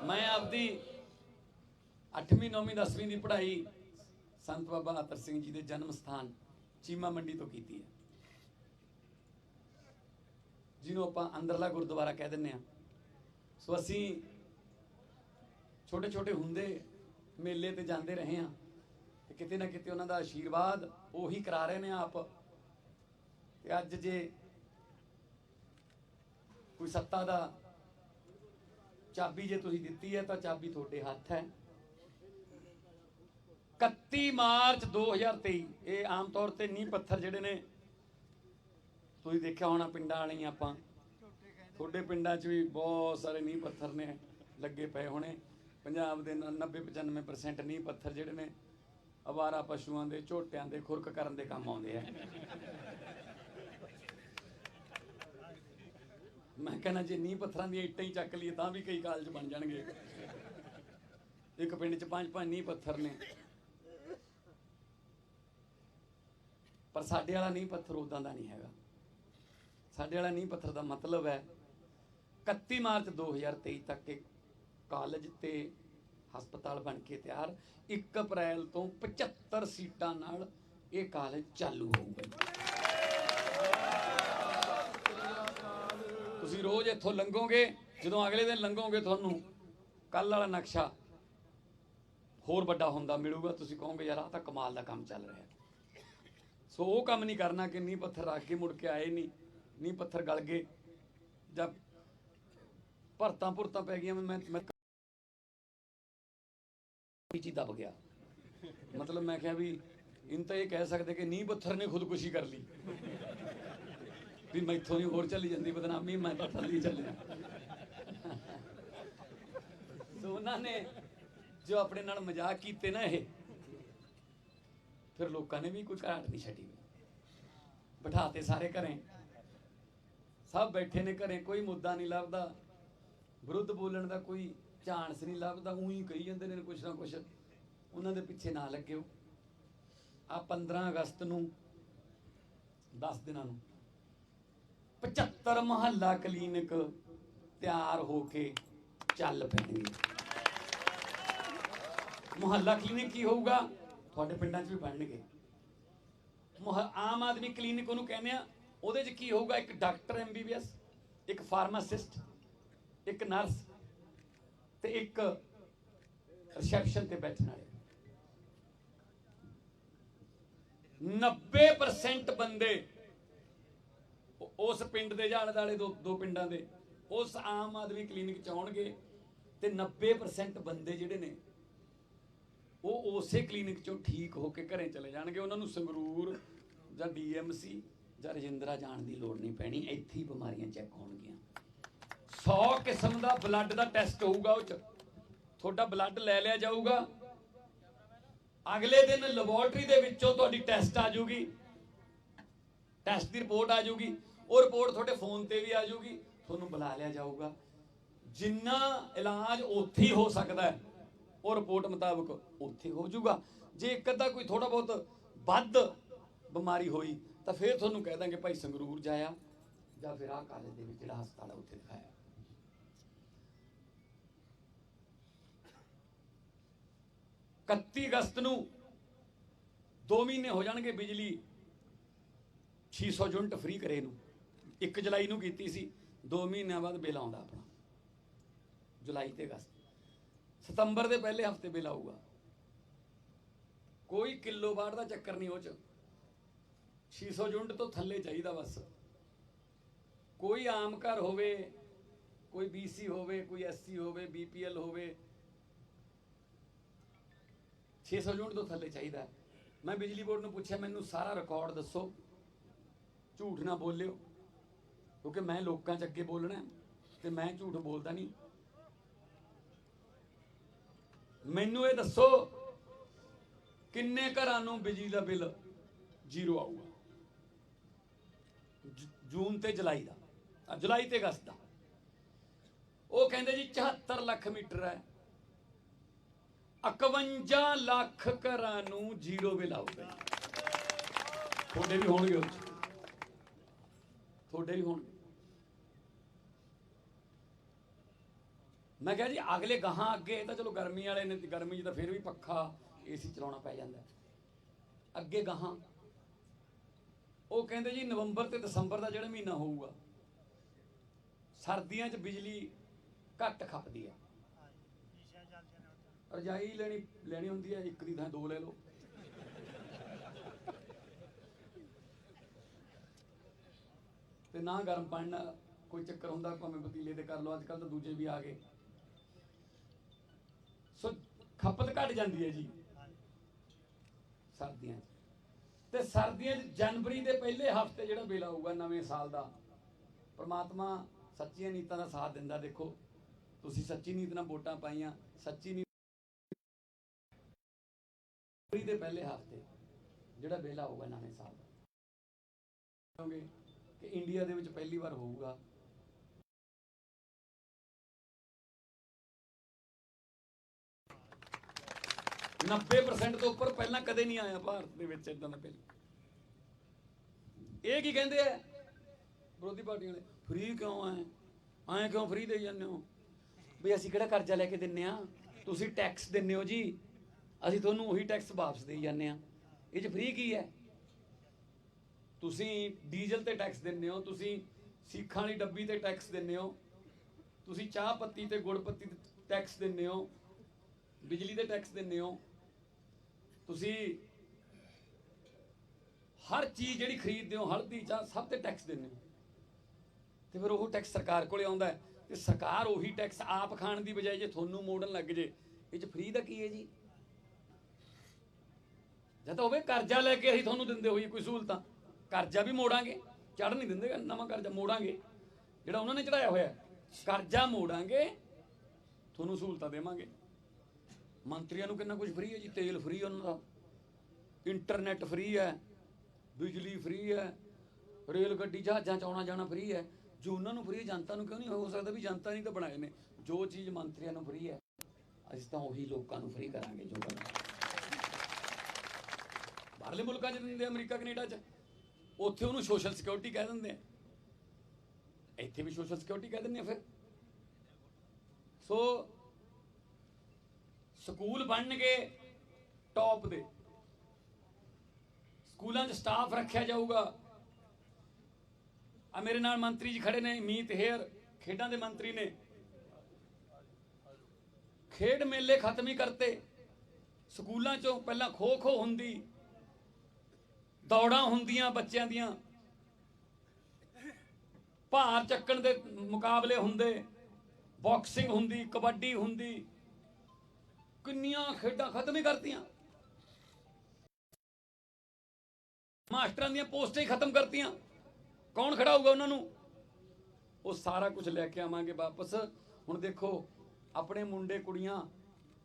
ਮੈਂ ਆਪਦੀ 8ਵੀਂ 9ਵੀਂ 10ਵੀਂ ਦੀ ਪੜ੍ਹਾਈ ਸੰਤ ਬਾਬਾ ਅਤਰ ਸਿੰਘ ਜੀ ਦੇ ਜਨਮ ਸਥਾਨ ਚੀਮਾ ਮੰਡੀ ਤੋਂ ਕੀਤੀ ਹੈ, ਜਿਹਨੂੰ ਆਪਾਂ ਅੰਦਰਲਾ ਗੁਰਦੁਆਰਾ ਕਹਿ ਦਿੰਦੇ ਹਾਂ। ਸੋ ਅਸੀਂ ਛੋਟੇ ਛੋਟੇ ਹੁੰਦੇ ਮੇਲੇ ਤੇ ਜਾਂਦੇ ਰਹੇ ਹਾਂ, ਤੇ ਕਿਤੇ ਨਾ ਕਿਤੇ ਉਹਨਾਂ ਦਾ ਆਸ਼ੀਰਵਾਦ ਉਹੀ ਕਰਾ ਰਹੇ ਨੇ ਆਪ। ਤੇ ਅੱਜ ਜੇ ਕੋਈ ਸੱਤਾ ਦਾ ਚਾਬੀ ਜੇ ਤੁਸੀਂ ਦਿੱਤੀ ਹੈ ਤਾਂ ਚਾਬੀ ਤੁਹਾਡੇ ਹੱਥ ਹੈ। 31 ਮਾਰਚ 2023 ਇਹ ਆਮ ਤੌਰ ਤੇ ਨੀਂਹ ਪੱਥਰ ਜਿਹੜੇ ਨੇ ਤੁਸੀਂ ਦੇਖਿਆ ਹੋਣਾ ਪਿੰਡਾਂ ਵਾਲੀਆਂ, ਆਪਾਂ ਤੁਹਾਡੇ ਪਿੰਡਾਂ 'ਚ ਵੀ ਬਹੁਤ ਸਾਰੇ ਨੀਂਹ ਪੱਥਰ ਨੇ ਲੱਗੇ ਪਏ ਹੋਣੇ। ਪੰਜਾਬ ਦੇ 90-95% ਨੀਂਹ ਪੱਥਰ ਜਿਹੜੇ ਨੇ ਅਵਾਰਾ ਪਸ਼ੂਆਂ ਦੇ, ਝੋਟਿਆਂ ਦੇ ਖੁਰਕ ਕਰਨ ਦੇ ਕੰਮ ਆਉਂਦੇ ਆ। ਮੈਂ ਕਹਿੰਦਾ ਜੇ ਨੀਂਹ ਪੱਥਰਾਂ ਦੀਆਂ ਇੱਟਾਂ ਹੀ ਚੱਕ ਲਈਏ ਤਾਂ ਵੀ ਕਈ ਕਾਲਜ ਬਣ ਜਾਣਗੇ। ਇੱਕ ਪਿੰਡ 'ਚ 5-5 ਨੀਂਹ ਪੱਥਰ ਨੇ, ਪਰ ਸਾਡੇ ਵਾਲਾ ਨੀਂਹ ਪੱਥਰ ਉਦਾਂ ਦਾ ਨਹੀਂ ਹੈਗਾ। ਸਾਡੇ ਵਾਲਾ ਨੀਂਹ ਪੱਥਰ ਦਾ ਮਤਲਬ ਹੈ 31 ਮਾਰਚ 2023 ਤੱਕ ਇਹ ਕਾਲਜ ਤੇ ਹਸਪਤਾਲ ਬਣ ਕੇ ਤਿਆਰ, 1 ਅਪ੍ਰੈਲ ਤੋਂ 75 ਸੀਟਾਂ ਨਾਲ ਇਹ ਕਾਲਜ ਚਾਲੂ ਹੋਊਗਾ। ਤੁਸੀਂ ਰੋਜ਼ ਇੱਥੋਂ ਲੰਘੋਗੇ, ਜਦੋਂ ਅਗਲੇ ਦਿਨ ਲੰਘੋਗੇ ਤੁਹਾਨੂੰ ਕੱਲ ਵਾਲਾ ਨਕਸ਼ਾ ਹੋਰ ਵੱਡਾ ਹੁੰਦਾ ਮਿਲੂਗਾ। ਤੁਸੀਂ ਕਹੋਗੇ ਯਾਰ ਆਹ ਤਾਂ ਕਮਾਲ ਦਾ ਕੰਮ ਚੱਲ ਰਿਹਾ। ਸੋ ਉਹ ਕੰਮ ਨਹੀਂ ਕਰਨਾ ਕਿ ਨੀਂਹ ਪੱਥਰ ਰੱਖ ਕੇ ਮੁੜ ਕੇ ਆਏ ਨਹੀਂ, ਨੀਂਹ ਪੱਥਰ ਗਲ ਗਏ ਜਾਂ ਭਰਤਾਂ ਪੈ ਗਈਆਂ, ਮੈਂ ਚੀ ਦਬ ਗਿਆ। ਮਤਲਬ ਮੈਂ ਕਿਹਾ ਵੀ ਇਹਨੂੰ ਤਾਂ ਇਹ ਕਹਿ ਸਕਦੇ ਕਿ ਨੀਂਹ ਪੱਥਰ ਨੇ ਖੁਦਕੁਸ਼ੀ ਕਰ ਲਈ, ਵੀ ਮੈਥੋਂ ਨਹੀਂ ਹੋਰ ਚੱਲੀ ਜਾਂਦੀ ਬਦਨਾਮੀ, ਮੈਂ ਤਾਂ ਥੱਲੇ ਚੱਲਿਆ। ਸੋ ਉਹਨਾਂ ਨੇ ਜੋ ਆਪਣੇ ਨਾਲ ਮਜ਼ਾਕ ਕੀਤੇ ਨਾ, ਇਹ ਫਿਰ ਲੋਕਾਂ ਨੇ ਵੀ ਕੋਈ ਘਾਟ ਨਹੀਂ ਛੱਡੀ, ਬਿਠਾਤੇ ਸਾਰੇ ਘਰੇ, ਸਭ ਬੈਠੇ ਨੇ ਘਰੇ, ਕੋਈ ਮੁੱਦਾ ਨਹੀਂ ਲੱਭਦਾ, ਵਿਰੁੱਧ ਬੋਲਣ ਦਾ ਕੋਈ ਚਾਂਸ ਨਹੀਂ ਲੱਭਦਾ, ਉਹੀ ਕਹੀ ਜਾਂਦੇ ਨੇ ਕੁਛ ਨਾ ਕੁਛ। ਉਹਨਾਂ ਦੇ ਪਿੱਛੇ ਨਾ ਲੱਗਿਓ। ਆ 15 ਅਗਸਤ ਨੂੰ 10 ਦਿਨਾਂ ਨੂੰ 75 ਮੁਹੱਲਾ ਕਲੀਨਿਕ ਤਿਆਰ ਹੋ ਕੇ ਚੱਲ ਪੈਣਗੇ। ਮੁਹੱਲਾ ਕਲੀਨਿਕ ਕੀ ਹੋਊਗਾ? ਤੁਹਾਡੇ ਪਿੰਡਾਂ 'ਚ ਵੀ ਬਣਨਗੇ। ਆਮ ਆਦਮੀ ਕਲੀਨਿਕ ਉਹਨੂੰ ਕਹਿੰਦੇ ਆ। ਉਹਦੇ 'ਚ ਕੀ ਹੋਊਗਾ? ਇੱਕ ਡਾਕਟਰ MBBS, ਇੱਕ ਫਾਰਮਾਸਿਸਟ, ਇੱਕ ਨਰਸ ਤੇ ਇੱਕ ਰਿਸੈਪਸ਼ਨ ਤੇ ਬੈਠਣ ਵਾਲੇ। 90% ਬੰਦੇ ਉਸ ਪਿੰਡ ਦੇ ਆਲੇ ਦੁਆਲੇ ਦੋ ਪਿੰਡਾਂ ਦੇ ਉਸ ਆਮ ਆਦਮੀ ਕਲੀਨਿਕ 'ਚ ਆਉਣਗੇ ਤੇ 90% ਬੰਦੇ ਜਿਹੜੇ ਨੇ ਉਹ ਉਸੇ ਕਲੀਨਿਕ 'ਚੋਂ ਠੀਕ ਹੋ ਕੇ ਘਰੇ ਚਲੇ ਜਾਣਗੇ। ਉਹਨਾਂ ਨੂੰ ਸੰਗਰੂਰ ਜਾਂ DMC ਜਾਂ ਰਜਿੰਦਰਾ ਜਾਣ ਦੀ ਲੋੜ ਨਹੀਂ ਪੈਣੀ, ਇੱਥੇ ਹੀ ਬਿਮਾਰੀਆਂ ਚੈੱਕ ਹੋਣਗੀਆਂ। 100 ਕਿਸਮ ਦਾ ਬਲੱਡ ਦਾ ਟੈਸਟ ਹੋਊਗਾ, ਉਹ 'ਚ ਤੁਹਾਡਾ ਬਲੱਡ ਲੈ ਲਿਆ ਜਾਊਗਾ। ਅਗਲੇ ਦਿਨ ਲੈਬੋਰਟਰੀ ਦੇ ਵਿੱਚੋਂ ਤੁਹਾਡੀ ਟੈਸਟ ਆ ਜਾਊਗੀ, ਟੈਸਟ ਦੀ ਰਿਪੋਰਟ ਆ ਜਾਊਗੀ। ਉਹ ਰਿਪੋਰਟ ਤੁਹਾਡੇ ਫੋਨ ਤੇ ਵੀ ਆ ਜਾਊਗੀ, ਤੁਹਾਨੂੰ ਬੁਲਾ ਲਿਆ ਜਾਊਗਾ। ਜਿੰਨਾ ਇਲਾਜ ਉੱਥੇ ਹੀ ਹੋ ਸਕਦਾ ਹੈ ਉਹ ਰਿਪੋਰਟ ਮੁਤਾਬਕ ਉੱਥੇ ਹੋ ਜਾਊਗਾ। ਜੇ ਇੱਕ ਅੱਧਾ ਕੋਈ ਥੋੜਾ ਬਹੁਤ ਵੱਧ ਬਿਮਾਰੀ ਹੋਈ ਤਾਂ ਫਿਰ ਤੁਹਾਨੂੰ ਕਹਿ ਦਾਂਗੇ ਭਾਈ ਸੰਗਰੂਰ ਜਾਇਆ ਜਾਂ ਫਿਰ ਆਹ ਕਾਲਜ ਦੇ ਵਿੱਚ ਜਿਹੜਾ ਹਸਪਤਾਲ ਹੈ ਉੱਥੇ ਦਿਖਾਇਆ। 31 ਅਗਸਤ ਨੂੰ 2 ਮਹੀਨੇ ਹੋ ਜਾਣਗੇ ਬਿਜਲੀ 600 ਯੂਨਿਟ ਫ੍ਰੀ ਕਰੇ ਨੂੰ। 1 ਜੁਲਾਈ ਨੂੰ ਕੀਤੀ ਸੀ, 2 ਮਹੀਨਿਆਂ ਬਾਅਦ ਬਿੱਲ ਆਉਂਦਾ ਆਪਣਾ, ਜੁਲਾਈ ਤੇ ਅਗਸਤ। ਸਤੰਬਰ ਦੇ ਪਹਿਲੇ ਹਫਤੇ ਬਿੱਲ ਆਊਗਾ। ਕੋਈ ਕਿਲੋਵਾਟ ਦਾ ਚੱਕਰ ਨਹੀਂ ਉਹ 'ਚ, 600 ਯੂਨਿਟ ਤੋਂ ਥੱਲੇ ਚਾਹੀਦਾ ਬਸ। ਕੋਈ ਆਮ ਘਰ ਹੋਵੇ, ਕੋਈ BC ਹੋਵੇ, ਕੋਈ SC ਹੋਵੇ, BPL ਹੋਵੇ, 600 ਯੂਨਿਟ ਤੋਂ ਥੱਲੇ ਚਾਹੀਦਾ। ਮੈਂ ਬਿਜਲੀ ਬੋਰਡ ਨੂੰ ਪੁੱਛਿਆ ਮੈਨੂੰ ਸਾਰਾ ਰਿਕਾਰਡ ਦੱਸੋ, ਝੂਠ ਨਾ ਬੋਲਿਓ, ਕਿਉਂਕਿ ਮੈਂ ਲੋਕਾਂ 'ਚ ਅੱਗੇ ਬੋਲਣਾ ਤੇ ਮੈਂ ਝੂਠ ਬੋਲਦਾ ਨਹੀਂ। ਮੈਨੂੰ ਇਹ ਦੱਸੋ ਕਿੰਨੇ ਘਰਾਂ ਨੂੰ ਬਿਜਲੀ ਦਾ ਬਿੱਲ 0 ਆਊਗਾ ਜੂਨ ਤੇ ਜੁਲਾਈ ਦਾ, ਜੁਲਾਈ ਤੇ ਅਗਸਤ ਦਾ? ਉਹ ਕਹਿੰਦੇ ਜੀ 74 ਲੱਖ ਮੀਟਰ ਹੈ, 51 ਲੱਖ ਘਰਾਂ ਨੂੰ 0 ਬਿੱਲ ਆਊਗਾ। ਤੁਹਾਡੇ ਵੀ ਹੋਣਗੇ, ਉਹ 'ਚ ਤੁਹਾਡੇ ਵੀ ਹੋਣਗੇ। ਮੈਂ ਕਿਹਾ ਜੀ ਅਗਲੇ ਗਾਹਾਂ ਅੱਗੇ ਤਾਂ ਚਲੋ ਗਰਮੀ ਵਾਲੇ ਨੇ, ਗਰਮੀ 'ਚ ਤਾਂ ਫਿਰ ਵੀ ਪੱਖਾ AC ਚਲਾਉਣਾ ਪੈ ਜਾਂਦਾ। ਅੱਗੇ ਗਾਹਾਂ ਉਹ ਕਹਿੰਦੇ ਜੀ ਨਵੰਬਰ ਤੇ ਦਸੰਬਰ ਦਾ ਜਿਹੜਾ ਮਹੀਨਾ ਹੋਊਗਾ, ਸਰਦੀਆਂ 'ਚ ਬਿਜਲੀ ਘੱਟ ਖਪਦੀ ਹੈ। ਰਜਾਈ ਲੈਣੀ ਹੁੰਦੀ ਹੈ, 1 ਦੀ ਥਾਂ 2 ਲੈ ਲਓ। ਤੇ ਨਾ ਗਰਮ ਪਾਣੀ ਨਾਲ ਕੋਈ ਚੱਕਰ ਹੁੰਦਾ, ਭਾਵੇਂ ਪਤੀਲੇ ਤੇ ਕਰ ਲਓ, ਅੱਜ ਕੱਲ ਤਾਂ ਦੂਜੇ ਵੀ ਆ ਗਏ। ਸੋ ਖਪਤ ਘਟ ਜਾਂਦੀ ਹੈ ਜੀ ਸਰਦੀਆਂ 'ਚ। ਤੇ ਸਰਦੀਆਂ 'ਚ ਜਨਵਰੀ ਦੇ ਪਹਿਲੇ ਹਫ਼ਤੇ ਜਿਹੜਾ ਬਿੱਲ ਆਊਗਾ ਨਵੇਂ ਸਾਲ ਦਾ, ਪ੍ਰਮਾਤਮਾ ਸੱਚੀਆਂ ਨੀਤਾਂ ਦਾ ਸਾਥ ਦਿੰਦਾ। ਦੇਖੋ ਤੁਸੀਂ ਸੱਚੀ ਨੀਤ ਨਾਲ ਵੋਟਾਂ ਪਾਈਆਂ, ਸੱਚੀ ਨੀਤ ਦੇ ਪਹਿਲੇ ਹਫ਼ਤੇ ਜਿਹੜਾ ਬਿੱਲ ਆਊਗਾ ਨਵੇਂ ਸਾਲ ਦਾ, ਕਿ ਇੰਡੀਆ ਦੇ ਵਿੱਚ ਪਹਿਲੀ ਵਾਰ ਹੋਊਗਾ %90 ਤੋਂ ਉੱਪਰ ਪਹਿਲਾਂ ਕਦੇ ਨਹੀਂ ਆਇਆ ਭਾਰਤ ਦੇ ਵਿੱਚ ਇਦਾਂ ਦਾ ਬਿੱਲ। ਇਹ ਕੀ ਕਹਿੰਦੇ ਆ ਵਿਰੋਧੀ ਪਾਰਟੀਆਂ ਵਾਲੇ ਫ੍ਰੀ ਕਿਉਂ ਐਂ ਕਿਉਂ ਫ੍ਰੀ ਦੇਈ ਜਾਂਦੇ ਹੋ ਵੀ ਅਸੀਂ ਕਿਹੜਾ ਕਰਜ਼ਾ ਲੈ ਕੇ ਦਿੰਨੇ ਆ, ਤੁਸੀਂ ਟੈਕਸ ਦਿੰਦੇ ਹੋ ਜੀ, ਅਸੀਂ ਤੁਹਾਨੂੰ ਉਹੀ ਟੈਕਸ ਵਾਪਸ ਦੇਈ ਜਾਂਦੇ ਆ, ਇਹ 'ਚ ਫ੍ਰੀ ਕੀ ਹੈ? ਤੁਸੀਂ ਡੀਜ਼ਲ ਤੇ ਟੈਕਸ ਦਿੰਦੇ ਹੋ, ਤੁਸੀਂ ਸੀਖਾਂ ਵਾਲੀ ਡੱਬੀ ਤੇ ਟੈਕਸ ਦਿੰਦੇ ਹੋ, ਤੁਸੀਂ ਚਾਹ ਪੱਤੀ ਤੇ ਗੁੜ ਪੱਤੀ ਤੇ ਟੈਕਸ ਦਿੰਦੇ ਹੋ, ਬਿਜਲੀ ਤੇ ਟੈਕਸ ਦਿੰਦੇ ਹੋ, ਤੁਸੀਂ ਹਰ ਚੀਜ਼ ਜਿਹੜੀ ਖਰੀਦਦੇ ਹੋ, ਹਲਦੀ ਚਾਹ ਸਭ ਤੇ ਟੈਕਸ ਦਿੰਦੇ ਹੋ, ਤੇ ਫਿਰ ਉਹ ਟੈਕਸ ਸਰਕਾਰ ਕੋਲੇ ਆਉਂਦਾ ਹੈ, ਤੇ ਸਰਕਾਰ ਉਹੀ ਟੈਕਸ ਆਪ ਖਾਣ ਦੀ ਬਜਾਏ ਜੇ ਤੁਹਾਨੂੰ ਮੋੜਨ ਲੱਗ ਜੇ, ਇਹ 'ਚ ਫ੍ਰੀ ਦਾ ਕੀ ਹੈ ਜੀ? ਜਾਂ ਤਾਂ ਹੋਵੇ ਕਰਜ਼ਾ ਲੈ ਕੇ ਅਸੀਂ ਤੁਹਾਨੂੰ ਦਿੰਦੇ ਹੋਈਏ ਕੋਈ ਸਹੂਲਤਾਂ, ਕਰਜ਼ਾ ਵੀ ਮੋੜਾਂਗੇ, ਚੜ੍ਹ ਨਹੀਂ ਦਿੰਦੇ, ਨਵਾਂ ਕਰਜ਼ਾ ਮੋੜਾਂਗੇ ਜਿਹੜਾ ਉਹਨਾਂ ਨੇ ਚੜਾਇਆ ਹੋਇਆ, ਕਰਜ਼ਾ ਮੋੜਾਂਗੇ, ਤੁਹਾਨੂੰ ਸਹੂਲਤਾਂ ਦੇਵਾਂਗੇ। ਮੰਤਰੀਆਂ ਨੂੰ ਕਿੰਨਾ ਕੁਝ ਫ੍ਰੀ ਹੈ ਜੀ, ਤੇਲ ਫ੍ਰੀ ਉਹਨਾਂ ਦਾ, ਇੰਟਰਨੈਟ ਫ੍ਰੀ ਹੈ, ਬਿਜਲੀ ਫ੍ਰੀ ਹੈ, ਰੇਲ ਗੱਡੀ ਜਹਾਜ਼ਾਂ 'ਚ ਆਉਣਾ ਜਾਣਾ ਫ੍ਰੀ ਹੈ। ਜੋ ਉਹਨਾਂ ਨੂੰ ਫ੍ਰੀ, ਜਨਤਾ ਨੂੰ ਕਿਉਂ ਨਹੀਂ ਹੋ ਸਕਦਾ? ਵੀ ਜਨਤਾ ਨਹੀਂ ਤਾਂ ਬਣਾਏ ਨੇ। ਜੋ ਚੀਜ਼ ਮੰਤਰੀਆਂ ਨੂੰ ਫ੍ਰੀ ਹੈ, ਅਸੀਂ ਤਾਂ ਉਹੀ ਲੋਕਾਂ ਨੂੰ ਫ੍ਰੀ ਕਰਾਂਗੇ ਜੋ ਕਰਨਾ। ਬਾਹਰਲੇ ਮੁਲਕਾਂ 'ਚ ਦਿੰਦੇ, ਅਮਰੀਕਾ ਕੈਨੇਡਾ 'ਚ, ਉੱਥੇ ਉਹਨੂੰ ਸੋਸ਼ਲ ਸਿਕਿਉਰਿਟੀ ਕਹਿ ਦਿੰਦੇ ਆ, ਇੱਥੇ ਵੀ ਸੋਸ਼ਲ ਸਿਕਿਉਰਿਟੀ ਕਹਿ ਦਿੰਦੇ ਆ। ਫਿਰ ਸੋ ਸਕੂਲ ਬਣਨਗੇ ਟੌਪ ਦੇ, ਸਕੂਲਾਂ 'ਚ ਸਟਾਫ ਰੱਖਿਆ ਜਾਊਗਾ। ਆ ਮੇਰੇ ਨਾਲ ਮੰਤਰੀ ਜੀ ਖੜੇ ਨੇ, ਮੀਤ ਹੇਅਰ, ਖੇਡਾਂ ਦੇ ਮੰਤਰੀ ਨੇ। ਖੇਡ ਮੇਲੇ ਖਤਮ ਹੀ ਕਰਤੇ ਸਕੂਲਾਂ 'ਚੋਂ। ਪਹਿਲਾਂ ਖੋ ਖੋ ਹੁੰਦੀ, ਦੌੜਾਂ ਹੁੰਦੀਆਂ ਬੱਚਿਆਂ ਦੀਆਂ, ਭਾਰ ਚੱਕਣ ਦੇ ਮੁਕਾਬਲੇ ਹੁੰਦੇ, ਬਾਕਸਿੰਗ ਹੁੰਦੀ, ਕਬੱਡੀ ਹੁੰਦੀ, ਕਿੰਨੀਆਂ ਖੇਡਾਂ ਖਤਮ ਹੀ ਕਰਤੀਆਂ। ਮਾਸਟਰਾਂ ਦੀਆਂ ਪੋਸਟਾਂ ਹੀ ਖਤਮ ਕਰਤੀਆਂ। ਕੌਣ ਖੜਾ ਹੋਊਗਾ ਉਹਨਾਂ ਨੂੰ? ਉਹ ਸਾਰਾ ਕੁਝ ਲੈ ਕੇ ਆਵਾਂਗੇ ਵਾਪਸ। ਹੁਣ ਦੇਖੋ ਆਪਣੇ ਮੁੰਡੇ ਕੁੜੀਆਂ,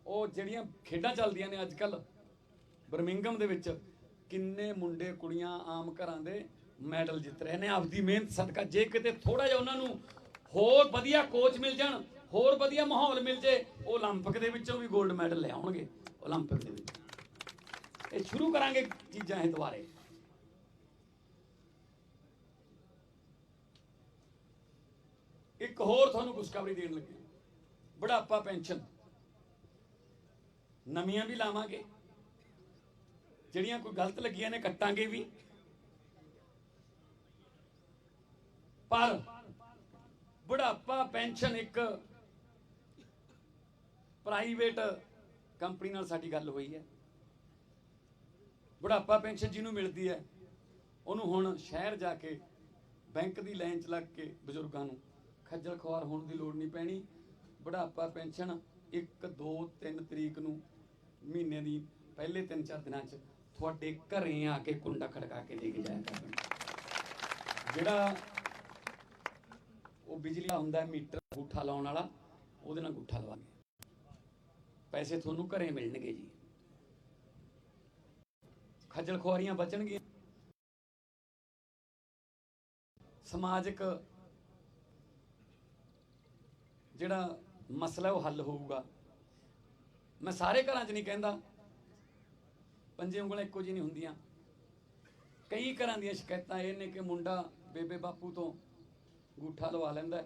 ਉਹ ਜਿਹੜੀਆਂ ਖੇਡਾਂ ਚੱਲਦੀਆਂ ਨੇ ਅੱਜ ਕੱਲ ਬਰਮਿੰਗਮ ਦੇ ਵਿੱਚ, ਕਿੰਨੇ ਮੁੰਡੇ ਕੁੜੀਆਂ ਆਮ ਘਰਾਂ ਦੇ ਮੈਡਲ ਜਿੱਤ ਰਹੇ ਨੇ ਆਪਦੀ ਮਿਹਨਤ ਸਦਕਾ। ਜੇ ਕਿਤੇ ਥੋੜਾ ਜਿਹਾ ਉਹਨਾਂ ਨੂੰ ਹੋਰ ਵਧੀਆ ਕੋਚ ਮਿਲ ਜਾਣ, ਹੋਰ ਵਧੀਆ ਮਾਹੌਲ ਮਿਲ ਜੇ, ਉਹ ਓਲੰਪਿਕ ਦੇ ਵਿੱਚੋਂ ਵੀ 골ਡ ਮੈਡਲ ਲੈ ਆਉਣਗੇ। ਓਲੰਪਿਕ ਦੇ ਵਿੱਚ ਇਹ ਸ਼ੁਰੂ ਕਰਾਂਗੇ ਚੀਜ਼ਾਂ ਇਹ ਦੁਬਾਰੇ। ਇੱਕ ਹੋਰ ਤੁਹਾਨੂੰ ਖੁਸ਼ਖਬਰੀ ਦੇਣ ਲੱਗੇ, ਬੁਢਾਪਾ ਪੈਨਸ਼ਨ ਨਵੀਆਂ ਵੀ ਲਾਵਾਂਗੇ, ਜਿਹੜੀਆਂ ਕੋਈ ਗਲਤ ਲੱਗੀਆਂ ਨੇ ਕੱਟਾਂਗੇ ਵੀ। ਪਰ ਬੁਢਾਪਾ ਪੈਨਸ਼ਨ ਇੱਕ ਪ੍ਰਾਈਵੇਟ ਕੰਪਨੀ ਨਾਲ ਸਾਡੀ ਗੱਲ ਹੋਈ ਹੈ। ਬੁਢਾਪਾ ਪੈਨਸ਼ਨ ਜਿਹਨੂੰ ਮਿਲਦੀ ਹੈ, ਉਹਨੂੰ ਹੁਣ ਸ਼ਹਿਰ ਜਾ ਕੇ ਬੈਂਕ ਦੀ ਲਾਈਨ 'ਚ ਲੱਗ ਕੇ ਬਜ਼ੁਰਗਾਂ ਨੂੰ ਖੱਜਲ ਖੁਆਰ ਹੋਣ ਦੀ ਲੋੜ ਨਹੀਂ ਪੈਣੀ। ਬੁਢਾਪਾ ਪੈਨਸ਼ਨ 1, 2, 3 ਤਰੀਕ ਨੂੰ ਮਹੀਨੇ ਦੀ ਪਹਿਲੇ 3-4 ਦਿਨਾਂ 'ਚ ਤੁਹਾਡੇ ਘਰੇ ਆ ਕੇ ਕੁੰਡਾ ਖੜਕਾ ਕੇ ਦੇ ਕੇ ਜਾਇਆ ਕਰਨਗੇ। ਜਿਹੜਾ ਉਹ ਬਿਜਲੀ ਦਾ ਹੁੰਦਾ ਮੀਟਰ ਅੰਗੂਠਾ ਲਾਉਣ ਵਾਲਾ, ਉਹਦੇ ਨਾਲ ਅੰਗੂਠਾ ਲਵਾਂਗੇ, ਪੈਸੇ ਤੁਹਾਨੂੰ ਘਰੇ ਮਿਲਣਗੇ ਜੀ। ਖੱਜਲ ਖੁਆਰੀਆਂ ਬਚਣਗੀਆਂ, ਸਮਾਜਿਕ ਜਿਹੜਾ ਮਸਲਾ ਉਹ ਹੱਲ ਹੋਊਗਾ। ਮੈਂ ਸਾਰੇ ਘਰਾਂ 'ਚ ਨਹੀਂ ਕਹਿੰਦਾ, ਪੰਜੇ ਉਂਗਲਾਂ ਇੱਕੋ ਜਿਹੀ ਨਹੀਂ ਹੁੰਦੀਆਂ। ਕਈ ਘਰਾਂ ਦੀਆਂ ਸ਼ਿਕਾਇਤਾਂ ਇਹ ਨੇ ਕਿ ਮੁੰਡਾ ਬੇਬੇ ਬਾਪੂ ਤੋਂ ਅੰਗੂਠਾ ਲਵਾ ਲੈਂਦਾ,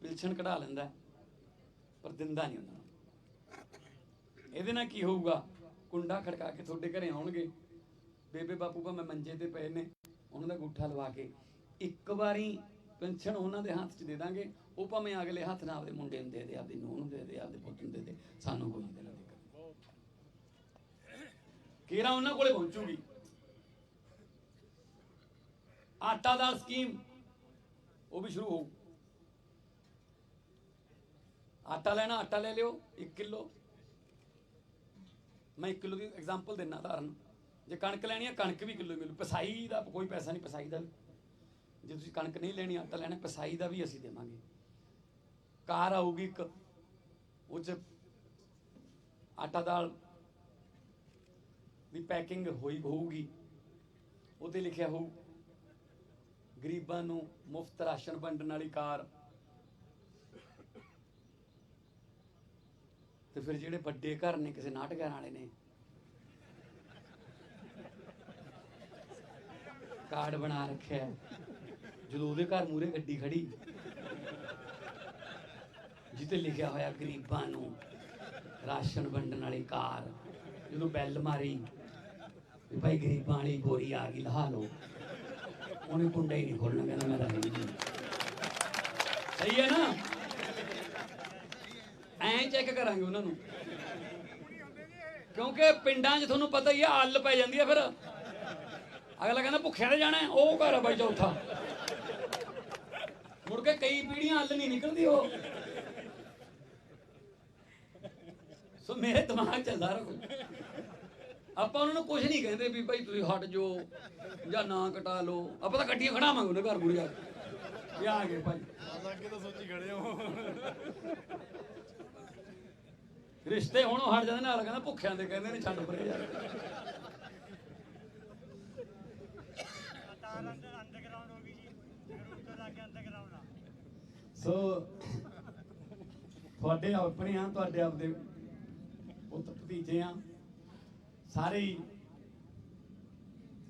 ਪਿਲਸਣ ਕਢਾ ਲੈਂਦਾ, ਪਰ ਦਿੰਦਾ ਨਹੀਂ ਉਹਨਾਂ ਨੂੰ। ਇਹਦੇ ਨਾਲ ਕੀ ਹੋਊਗਾ? ਕੁੰਡਾ ਖੜਕਾ ਕੇ ਤੁਹਾਡੇ ਘਰੇ ਆਉਣਗੇ, ਬੇਬੇ ਬਾਪੂ ਭਾਵੇਂ ਮੰਜੇ ਤੇ ਪਏ ਨੇ, ਉਹਨਾਂ ਦਾ ਅੰਗੂਠਾ ਲਵਾ ਕੇ ਇੱਕ ਵਾਰੀ ਪੈਨਸ਼ਨ ਉਹਨਾਂ ਦੇ ਹੱਥ 'ਚ ਦੇ ਦਾਂਗੇ। ਉਹ ਭਾਵੇਂ ਅਗਲੇ ਹੱਥ ਨਾਲ ਆਪਦੇ ਮੁੰਡੇ ਨੂੰ ਦੇ ਦੇ, ਆਪਦੀ ਨੂੰਹ ਨੂੰ ਦੇ ਦੇ, ਆਪਦੇ ਪੁੱਤ ਨੂੰ ਦੇ ਦੇ, ਸਾਨੂੰ ਕੋਈ ਨਹੀਂ ਦੇਣਾ ਦੇ। ਕੇਰਾ ਉਹਨਾਂ ਕੋਲੇ ਪਹੁੰਚੂਗੀ। ਆਟਾ ਦਾਲ ਸਕੀਮ ਉਹ ਵੀ ਸ਼ੁਰੂ ਹੋਊ। ਆਟਾ ਲੈਣਾ, ਆਟਾ ਲੈ ਲਿਓ 1 ਕਿਲੋ। ਮੈਂ 1 ਕਿਲੋ ਦੀ ਐਗਜ਼ਾਮਪਲ ਦਿੰਦਾ ਉਦਾਹਰਨ। ਜੇ ਕਣਕ ਲੈਣੀ ਹੈ, ਕਣਕ ਵੀ ਕਿਲੋ ਮਿਲੂ। ਪਿਸਾਈ ਦਾ ਕੋਈ ਪੈਸਾ ਨਹੀਂ, ਪਿਸਾਈ ਦਾ ਵੀ ਜੇ ਤੁਸੀਂ ਕਣਕ ਨਹੀਂ ਲੈਣੀ, ਆਟਾ ਲੈਣਾ, ਪਿਸਾਈ ਦਾ ਵੀ ਅਸੀਂ ਦੇਵਾਂਗੇ। ਕਾਰ ਆਊਗੀ ਇੱਕ, ਉਹ 'ਚ ਆਟਾ ਦਾਲ ਦੀ ਪੈਕਿੰਗ ਹੋਊਗੀ, ਉਹਦੇ ਲਿਖਿਆ ਹੋਊ ਗਰੀਬਾਂ ਨੂੰ ਮੁਫਤ ਰਾਸ਼ਨ ਵੰਡਣ ਵਾਲੀ ਕਾਰ। ਤੇ ਫਿਰ ਜਿਹੜੇ ਵੱਡੇ ਘਰ ਨੇ, ਕਿਸੇ ਨਾਟਕਾਂ ਵਾਲੇ ਨੇ, ਕਾਰਡ ਬਣਾ ਰੱਖਿਆ ਜਦੋਂ ਉਹਦੇ ਘਰ ਮੂਹਰੇ ਗੱਡੀ ਖੜੀ ਜਿੱਤੇ ਲਿਖਿਆ ਹੋਇਆ ਗਰੀਬਾਂ ਨੂੰ ਰਾਸ਼ਨ ਵੰਡਣ ਵਾਲੀ ਕਾਰ, ਜਦੋਂ ਬੈਲ ਮਾਰੀ ਵੀ ਭਾਈ ਗਰੀਬਾਂ ਵਾਲੀ ਬੋਰੀ ਆ ਗਈ ਲਹਾ ਲਓ, ਉਹਨੇ ਕੁੰਡਾ ਹੀ ਨਹੀਂ ਖੋਲਣਾ, ਕਹਿੰਦਾ ਮੈਂ ਤਾਂ ਹੈ ਨਹੀਂ। ਸਹੀ ਹੈ ਨਾ? ਐਂ ਚੈੱਕ ਕਰਾਂਗੇ ਉਹਨਾਂ ਨੂੰ, ਕਿਉਂਕਿ ਪਿੰਡਾਂ 'ਚ ਤੁਹਾਨੂੰ ਪਤਾ ਹੀ ਆ ਅੱਲ ਪੈ ਜਾਂਦੀ ਆ, ਫਿਰ ਅਗਲਾ ਕਹਿੰਦਾ ਭੁੱਖਿਆਂ ਤੇ ਜਾਣਾ, ਉਹ ਘਰ ਆ ਬਾਈ ਚੌਥਾ, ਮੁੜ ਕੇ ਕਈ ਪੀੜ੍ਹੀਆਂ ਅੱਲ ਨਹੀਂ ਨਿਕਲਦੀ ਉਹ। ਸੋ ਮੇਰੇ ਦਿਮਾਗ 'ਚ ਸਾਰਾ ਕੁਝ, ਆਪਾਂ ਉਹਨਾਂ ਨੂੰ ਕੁਝ ਨਹੀਂ ਕਹਿੰਦੇ ਵੀ ਭਾਈ ਤੁਸੀਂ ਹਟ ਜਾਓ ਜਾਂ ਨਾ ਕਟਾ ਲਓ, ਆਪਾਂ ਤਾਂ ਗੱਡੀਆਂ ਖੜਾਵਾਂਗੇ ਉਹਨੇ ਘਰ ਮੂਹਰੇ ਜਾ ਕੇ ਵੀ ਆ ਗਏ ਭਾਈ, ਅੱਗੇ ਤਾਂ ਸੋਚੀ ਖੜੇ ਹੋ। ਰਿਸ਼ਤੇ ਹੁਣ ਹਟ ਜਾਂਦੇ, ਨਾਲ ਕਹਿੰਦਾ ਭੁੱਖਿਆਂ ਦੇ ਕਹਿੰਦੇ ਨੇ, ਛੱਡ ਪਰੇ ਯਾਰ। ਸੋ ਤੁਹਾਡੇ ਆਪਣੇ ਆ, ਤੁਹਾਡੇ ਆਪਦੇ ਪੁੱਤ ਭਤੀਜੇ ਆ, ਸਾਰੇ ਹੀ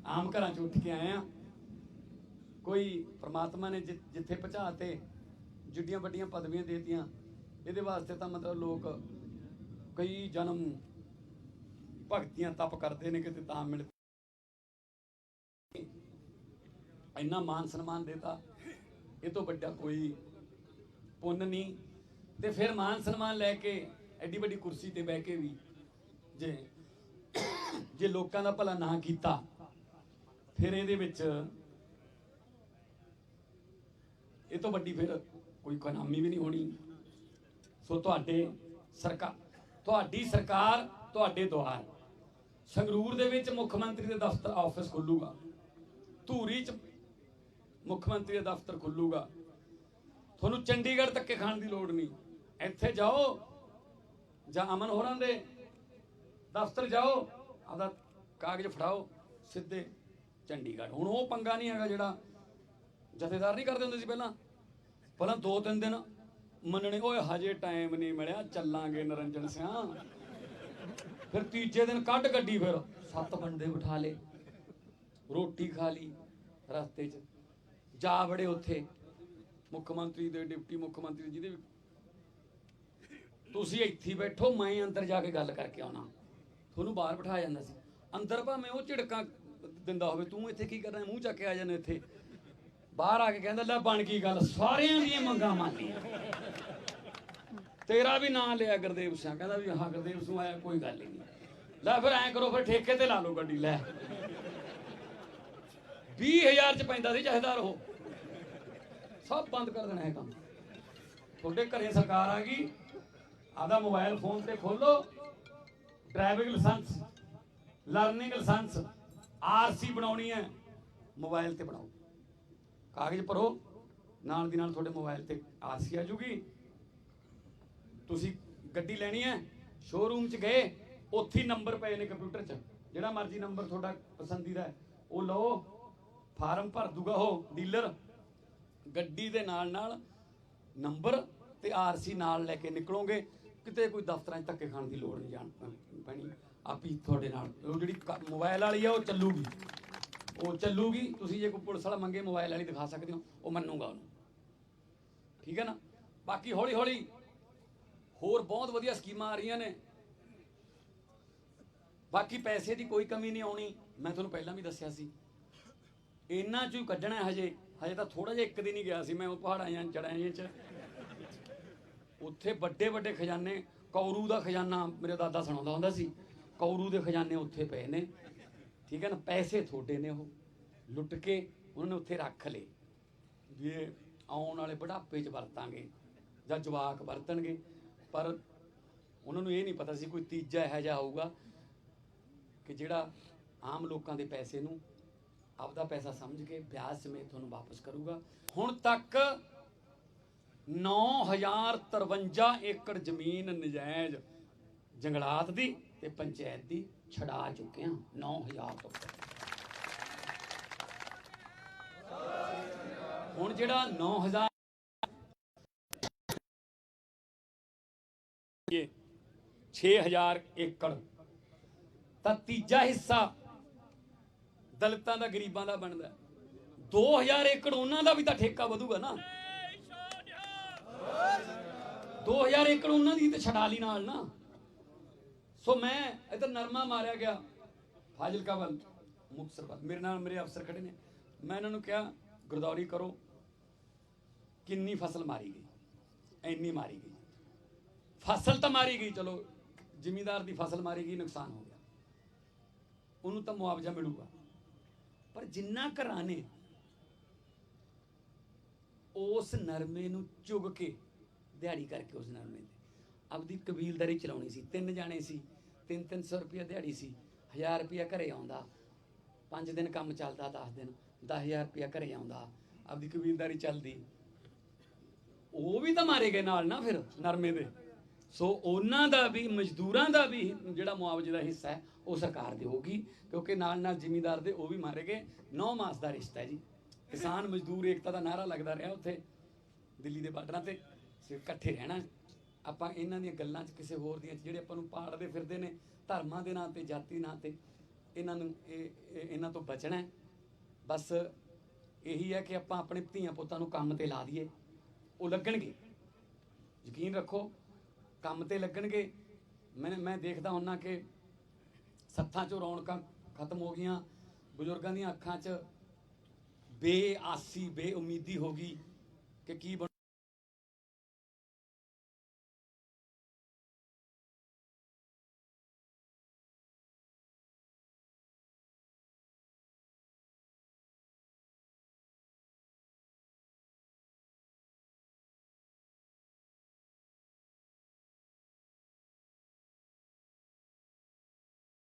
ਆਮ ਘਰਾਂ ਚ ਉੱਠ ਕੇ ਆਏ ਆ। ਕੋਈ ਪ੍ਰਮਾਤਮਾ ਨੇ ਜਿੱਥੇ ਪਹੁੰਚਾ ਤੇ ਜਿੱਡੀਆਂ ਵੱਡੀਆਂ ਪਦਵੀਆਂ ਦੇਤੀਆਂ, ਇਹਦੇ ਵਾਸਤੇ ਤਾਂ ਮਤਲਬ ਲੋਕ ਕਈ ਜਨਮ ਭਗਤੀਆਂ ਤਪ ਕਰਦੇ ਨੇ ਕਿਤੇ ਤਾਂ ਮਿਲ, ਇੰਨਾ ਮਾਨ ਸਨਮਾਨ ਦੇਤਾ, ਇਹ ਤੋਂ ਵੱਡਾ ਕੋਈ ਪੁੰਨ ਨਹੀਂ। ਤੇ ਫਿਰ ਮਾਨ ਸਨਮਾਨ ਲੈ ਕੇ ਐਡੀ ਵੱਡੀ ਕੁਰਸੀ ਤੇ ਬਹਿ ਕੇ ਵੀ ਜੇ ਲੋਕਾਂ ਦਾ ਭਲਾ ਨਾ ਕੀਤਾ, ਫਿਰ ਇਹਦੇ ਵਿੱਚ ਇਹ ਤੋਂ ਵੱਡੀ ਫਿਰ ਕੋਈ ਗੁਨਾਮੀ ਵੀ ਨਹੀਂ ਹੋਣੀ। ਸੋ ਤੁਹਾਡੀ ਸਰਕਾਰ ਤੁਹਾਡੇ ਦੁਆਰ, ਸੰਗਰੂਰ ਦੇ ਵਿੱਚ ਮੁੱਖ ਮੰਤਰੀ ਦੇ ਦਫ਼ਤਰ ਆਫਿਸ ਖੁੱਲੂਗਾ, ਧੂਰੀ 'ਚ ਮੁੱਖ ਮੰਤਰੀ ਦਾ ਦਫ਼ਤਰ ਖੁੱਲੂਗਾ, ਤੁਹਾਨੂੰ ਚੰਡੀਗੜ੍ਹ ਧੱਕੇ ਖਾਣ ਦੀ ਲੋੜ ਨਹੀਂ। ਇੱਥੇ ਜਾਓ ਜਾਂ ਅਮਨ ਹੋਰਾਂ ਦੇ ਦਫ਼ਤਰ ਜਾਓ, ਆਪਦਾ ਕਾਗਜ਼ ਫੜਾਓ, ਸਿੱਧੇ ਚੰਡੀਗੜ੍ਹ। ਹੁਣ ਉਹ ਪੰਗਾ ਨਹੀਂ ਹੈਗਾ ਜਿਹੜਾ ਜਥੇਦਾਰ ਨਹੀਂ ਕਰਦੇ ਹੁੰਦੇ ਸੀ ਪਹਿਲਾਂ 2-3 ਦਿਨ ਮੰਨਣੇ, ਓਏ ਹਜੇ ਟਾਈਮ ਨਹੀਂ ਮਿਲਿਆ, ਚੱਲਾਂਗੇ ਨਰਿੰਜਨ ਸਿਆਂ। ਫਿਰ ਤੀਜੇ ਦਿਨ ਕੱਢ ਗੱਡੀ, ਫਿਰ 7 ਬੰਦੇ ਬਿਠਾ ਲਏ, ਰੋਟੀ ਖਾ ਲਈ ਰਸਤੇ 'ਚ, ਜਾ ਵੜੇ ਉੱਥੇ ਮੁੱਖ ਮੰਤਰੀ ਦੇ, ਡਿਪਟੀ ਮੁੱਖ ਮੰਤਰੀ ਜਿਹਦੇ ਵੀ, ਤੁਸੀਂ ਇੱਥੇ ਬੈਠੋ, ਮੈਂ ਅੰਦਰ ਜਾ ਕੇ ਗੱਲ ਕਰਕੇ ਆਉਣਾ। ਤੁਹਾਨੂੰ ਬਾਹਰ ਬਿਠਾਇਆ ਜਾਂਦਾ ਸੀ, ਅੰਦਰ ਭਾਵੇਂ ਉਹ ਝਿੜਕਾਂ ਦਿੰਦਾ ਹੋਵੇ, ਤੂੰ ਇੱਥੇ ਕੀ ਕਰਨਾ, ਮੂੰਹ ਚੱਕ ਕੇ ਆ ਜਾਂਦੇ ਇੱਥੇ। ਬਾਹਰ ਆ ਕੇ ਕਹਿੰਦਾ ਲੈ ਬਣ ਗਈ ਗੱਲ, ਸਾਰਿਆਂ ਦੀਆਂ ਮੰਗਾਂ ਮੰਨੀਆਂ, ਤੇਰਾ ਵੀ ਨਾਂ ਲਿਆ ਗੁਰਦੇਵ ਸਿੰਘ, ਕਹਿੰਦਾ ਵੀ ਹਾਂ ਗੁਰਦੇਵ ਸਿੰਘ ਆਇਆ, ਕੋਈ ਗੱਲ ਹੀ ਨਹੀਂ। ਲੈ ਫਿਰ ਐਂ ਕਰੋ, ਫਿਰ ਠੇਕੇ ਤੇ ਲਾ ਲਓ ਗੱਡੀ, ਲੈ 20,000 ਚ ਪੈਂਦਾ ਸੀ ਜਥੇਦਾਰ, ਉਹ ਸਭ ਬੰਦ ਕਰ ਦੇਣਾ ਇਹ ਕੰਮ। ਤੁਹਾਡੇ ਘਰੇ ਸਰਕਾਰ ਆ ਗਈ, ਆਦਾ ਮੋਬਾਈਲ ਫੋਨ ਤੇ ਖੋਲੋ, ਡਰਾਈਵਿੰਗ ਲਾਇਸੈਂਸ, ਲਰਨਿੰਗ ਲਾਇਸੈਂਸ, ਆਰਸੀ ਬਣਾਉਣੀ ਹੈ, ਮੋਬਾਈਲ ਤੇ ਬਣਾਓ, ਕਾਗਜ਼ ਭਰੋ, ਨਾਲ ਦੀ ਨਾਲ ਤੁਹਾਡੇ ਮੋਬਾਈਲ ਤੇ ਆਰਸੀ ਆ ਜੂਗੀ। ਤੁਸੀਂ ਗੱਡੀ ਲੈਣੀ ਹੈ, ਸ਼ੋਰੂਮ 'ਚ ਗਏ, ਉੱਥੇ ਹੀ ਨੰਬਰ ਪਏ ਨੇ ਕੰਪਿਊਟਰ 'ਚ, ਜਿਹੜਾ ਮਰਜ਼ੀ ਨੰਬਰ ਤੁਹਾਡਾ ਪਸੰਦੀਦਾ ਹੈ ਉਹ ਲਓ, ਫਾਰਮ ਭਰ ਦੂਗਾ ਉਹ ਡੀਲਰ, ਗੱਡੀ ਦੇ ਨਾਲ ਨੰਬਰ ਤੇ ਆਰਸੀ ਨਾਲ ਲੈ ਕੇ ਨਿਕਲੋਗੇ। ਕਿਤੇ ਕੋਈ ਦਫ਼ਤਰਾਂ 'ਚ ਧੱਕੇ ਖਾਣ ਦੀ ਲੋੜ ਨਹੀਂ ਜਾਣ ਪੈਣੀ, ਆਪੀ ਤੁਹਾਡੇ ਨਾਲ ਉਹ ਜਿਹੜੀ ਮੋਬਾਈਲ ਵਾਲੀ ਆ ਉਹ ਚੱਲੂਗੀ। ਤੁਸੀਂ ਜੇ ਕੋਈ ਪੁਲਿਸ ਵਾਲਾ ਮੰਗੇ ਮੋਬਾਈਲ ਵਾਲੀ ਦਿਖਾ ਸਕਦੇ ਹੋ, ਉਹ ਮੰਨੂਗਾ ਉਹਨੂੰ, ਠੀਕ ਹੈ ਨਾ। ਬਾਕੀ ਹੌਲੀ ਹੌਲੀ ਹੋਰ ਬਹੁਤ ਵਧੀਆ ਸਕੀਮਾਂ ਆ ਰਹੀਆਂ ਨੇ। ਬਾਕੀ ਪੈਸੇ ਦੀ ਕੋਈ ਕਮੀ ਨਹੀਂ ਆਉਣੀ, ਮੈਂ ਤੁਹਾਨੂੰ ਪਹਿਲਾਂ ਵੀ ਦੱਸਿਆ ਸੀ, ਇਹਨਾਂ 'ਚੋਂ ਹੀ ਕੱਢਣਾ। ਹਜੇ ਤਾਂ ਥੋੜਾ ਜਿਹਾ, ਇੱਕ ਦਿਨ ਹੀ ਗਿਆ ਸੀ ਮੈਂ ਉਹ ਪਹਾੜਾਂ ਜਾਂ ਚੜਾਈਆਂ 'ਚ, ਉੱਥੇ ਵੱਡੇ ਵੱਡੇ ਖਜ਼ਾਨੇ, ਕੌਰੂ ਦਾ ਖਜ਼ਾਨਾ ਮੇਰੇ ਦਾਦਾ ਸੁਣਾਉਂਦਾ ਹੁੰਦਾ ਸੀ, ਕੌਰੂ ਦੇ ਖਜ਼ਾਨੇ ਉੱਥੇ ਪਏ ਨੇ, ਠੀਕ ਹੈ ਨਾ। ਪੈਸੇ ਤੁਹਾਡੇ ਨੇ, ਉਹ ਲੁੱਟ ਕੇ ਉਹਨਾਂ ਨੇ ਉੱਥੇ ਰੱਖ ਲਏ ਵੀ ਇਹ ਆਉਣ ਵਾਲੇ ਬੁਢਾਪੇ 'ਚ ਵਰਤਾਂਗੇ ਜਾਂ ਜਵਾਕ ਵਰਤਣਗੇ। ਪਰ ਉਹਨਾਂ ਨੂੰ ਇਹ ਨਹੀਂ ਪਤਾ ਸੀ ਕੋਈ ਤੀਜਾ ਇਹੋ ਜਿਹਾ ਆਊਗਾ ਕਿ ਜਿਹੜਾ ਆਮ ਲੋਕਾਂ ਦੇ ਪੈਸੇ ਨੂੰ ਆਪਦਾ ਪੈਸਾ ਸਮਝ ਕੇ ਵਿਆਜ ਸਮੇਤ ਤੁਹਾਨੂੰ ਵਾਪਸ ਕਰੂਗਾ। ਹੁਣ ਤੱਕ 9,053 ਏਕੜ ਜ਼ਮੀਨ ਨਜਾਇਜ਼ ਜੰਗਲਾਤ ਦੀ ਤੇ ਪੰਚਾਇਤ ਦੀ ਛਡਾ ਚੁੱਕੇ ਹਾਂ, 9,000 ਤੋਂ। ਹੁਣ ਜਿਹੜਾ 9,000 6,000 ਏਕੜ ਤਾਂ ਤੀਜਾ ਹਿੱਸਾ ਦਲਿਤਾਂ ਦਾ, ਗਰੀਬਾਂ ਦਾ ਬਣਦਾ। 2000 ਏਕੜ ਉਹਨਾਂ ਦਾ ਵੀ ਤਾਂ ਠੇਕਾ ਵਧੂਗਾ ਨਾ। 2000 ਏਕੜ ਉਹਨਾਂ ਦੀ ਤੇ ਛਡਾ ਲਈ ਨਾਲ ਨਾ। ਸੋ ਮੈਂ ਇੱਧਰ ਨਰਮਾ ਮਾਰਿਆ ਗਿਆ ਫਾਜ਼ਿਲਕਾ ਵੱਲ, ਮੁਕਤਸਰ ਵੱਲ, ਮੇਰੇ ਨਾਲ ਮੇਰੇ ਅਫਸਰ ਖੜੇ ਨੇ। ਮੈਂ ਇਹਨਾਂ ਨੂੰ ਕਿਹਾ ਗਰਦੌਰੀ ਕਰੋ, ਕਿੰਨੀ ਫਸਲ ਮਾਰੀ ਗਈ, ਇੰਨੀ ਮਾਰੀ ਗਈ। ਫਸਲ ਤਾਂ ਮਾਰੀ ਗਈ, ਚਲੋ ਜ਼ਿਮੀਂਦਾਰ ਦੀ ਫਸਲ ਮਾਰੀ ਗਈ, ਨੁਕਸਾਨ ਹੋ ਗਿਆ, ਉਹਨੂੰ ਤਾਂ ਮੁਆਵਜ਼ਾ ਮਿਲੂਗਾ। ਪਰ ਜਿੰਨਾ ਘਰਾਂ ਨੇ ਉਸ ਨਰਮੇ ਨੂੰ ਚੁਗ ਕੇ ਦਿਹਾੜੀ ਕਰਕੇ ਉਸ ਨਰਮੇ ਤੇ ਆਪਦੀ ਕਬੀਲਦਾਰੀ ਚਲਾਉਣੀ ਸੀ। 3 ਜਾਣੇ ਸੀ, 300 ਰੁਪਇਆ ਦਿਹਾੜੀ ਸੀ, 1000 ਰੁਪਇਆ ਘਰੇ ਆਉਂਦਾ, 5 ਦਿਨ ਕੰਮ ਚੱਲਦਾ, 10 ਦਿਨ 10,000 ਰੁਪਇਆ ਘਰੇ ਆਉਂਦਾ, ਆਪਦੀ ਕਬੀਲਦਾਰੀ ਚੱਲਦੀ। ਉਹ ਵੀ ਤਾਂ ਮਾਰੇ ਗਏ ਨਾਲ ਨਾ ਫਿਰ ਨਰਮੇ ਦੇ। ਸੋ ਉਹਨਾਂ ਦਾ ਵੀ, ਮਜ਼ਦੂਰਾਂ ਦਾ ਵੀ ਜਿਹੜਾ ਮੁਆਵਜ਼ੇ ਦਾ ਹਿੱਸਾ ਹੈ ਉਹ ਸਰਕਾਰ ਦੇਊਗੀ, ਕਿਉਂਕਿ ਨਾਲ ਨਾਲ ਜ਼ਿਮੀਂਦਾਰ ਦੇ ਉਹ ਵੀ ਮਾਰੇ ਗਏ। 9 ਮਾਸ ਦਾ ਰਿਸ਼ਤਾ ਹੈ ਜੀ। ਕਿਸਾਨ ਮਜ਼ਦੂਰ ਏਕਤਾ ਦਾ ਨਾਰਾ ਲੱਗਦਾ ਰਿਹਾ ਉੱਥੇ ਦਿੱਲੀ ਦੇ ਬਾਰਡਰਾਂ ਤੇ, ਇਕੱਠੇ ਰਹਿਣਾ। ਆਪਾਂ ਇਹਨਾਂ ਦੀਆਂ ਗੱਲਾਂ 'ਚ ਕਿਸੇ ਹੋਰ ਦੀਆਂ ਜਿਹੜੇ ਆਪਾਂ ਨੂੰ ਪਾੜਦੇ ਫਿਰਦੇ ਨੇ ਧਰਮਾਂ ਦੇ ਨਾਂ ਤੇ, ਜਾਤੀ ਨਾਂ ਤੇ, ਇਹਨਾਂ ਤੋਂ ਬਚਣਾ ਹੈ। ਬਸ ਇਹੀ ਹੈ ਕਿ ਆਪਾਂ ਆਪਣੇ ਧੀਆਂ ਪੁੱਤਾਂ ਨੂੰ ਕੰਮ ਤੇ ਲਾ ਦਈਏ, ਉਹ ਲੱਗਣਗੇ, ਯਕੀਨ ਰੱਖੋ ਕੰਮ ਤੇ ਲੱਗਣਗੇ। ਮੈਂ ਦੇਖਦਾ ਹੁੰਨਾ ਕਿ ਸੱਥਾਂ 'ਚੋਂ ਰੌਣਕਾਂ ਖਤਮ ਹੋ ਗਈਆਂ, ਬਜ਼ੁਰਗਾਂ ਦੀਆਂ ਅੱਖਾਂ 'ਚ ਬੇਆਸੀ, ਬੇਉਮੀਦੀ ਹੋ ਗਈ ਕਿ ਕੀ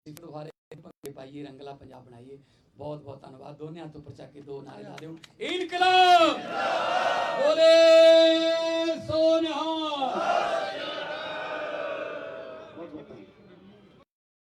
ਦੁਆਰੇ ਭੰਗੇ ਪਾਈਏ, ਰੰਗਲਾ ਪੰਜਾਬ ਬਣਾਈਏ। ਬਹੁਤ ਬਹੁਤ ਧੰਨਵਾਦ। ਦੋਨੇ ਹੱਥ ਉੱਪਰ ਚੱਕ ਕੇ 2 ਨਾਰੇ ਲਾ ਦਿਓ। ਇਨਕਲਾਬ ਬੋਲੇ ਸੋ ਨਿਹਾਲ।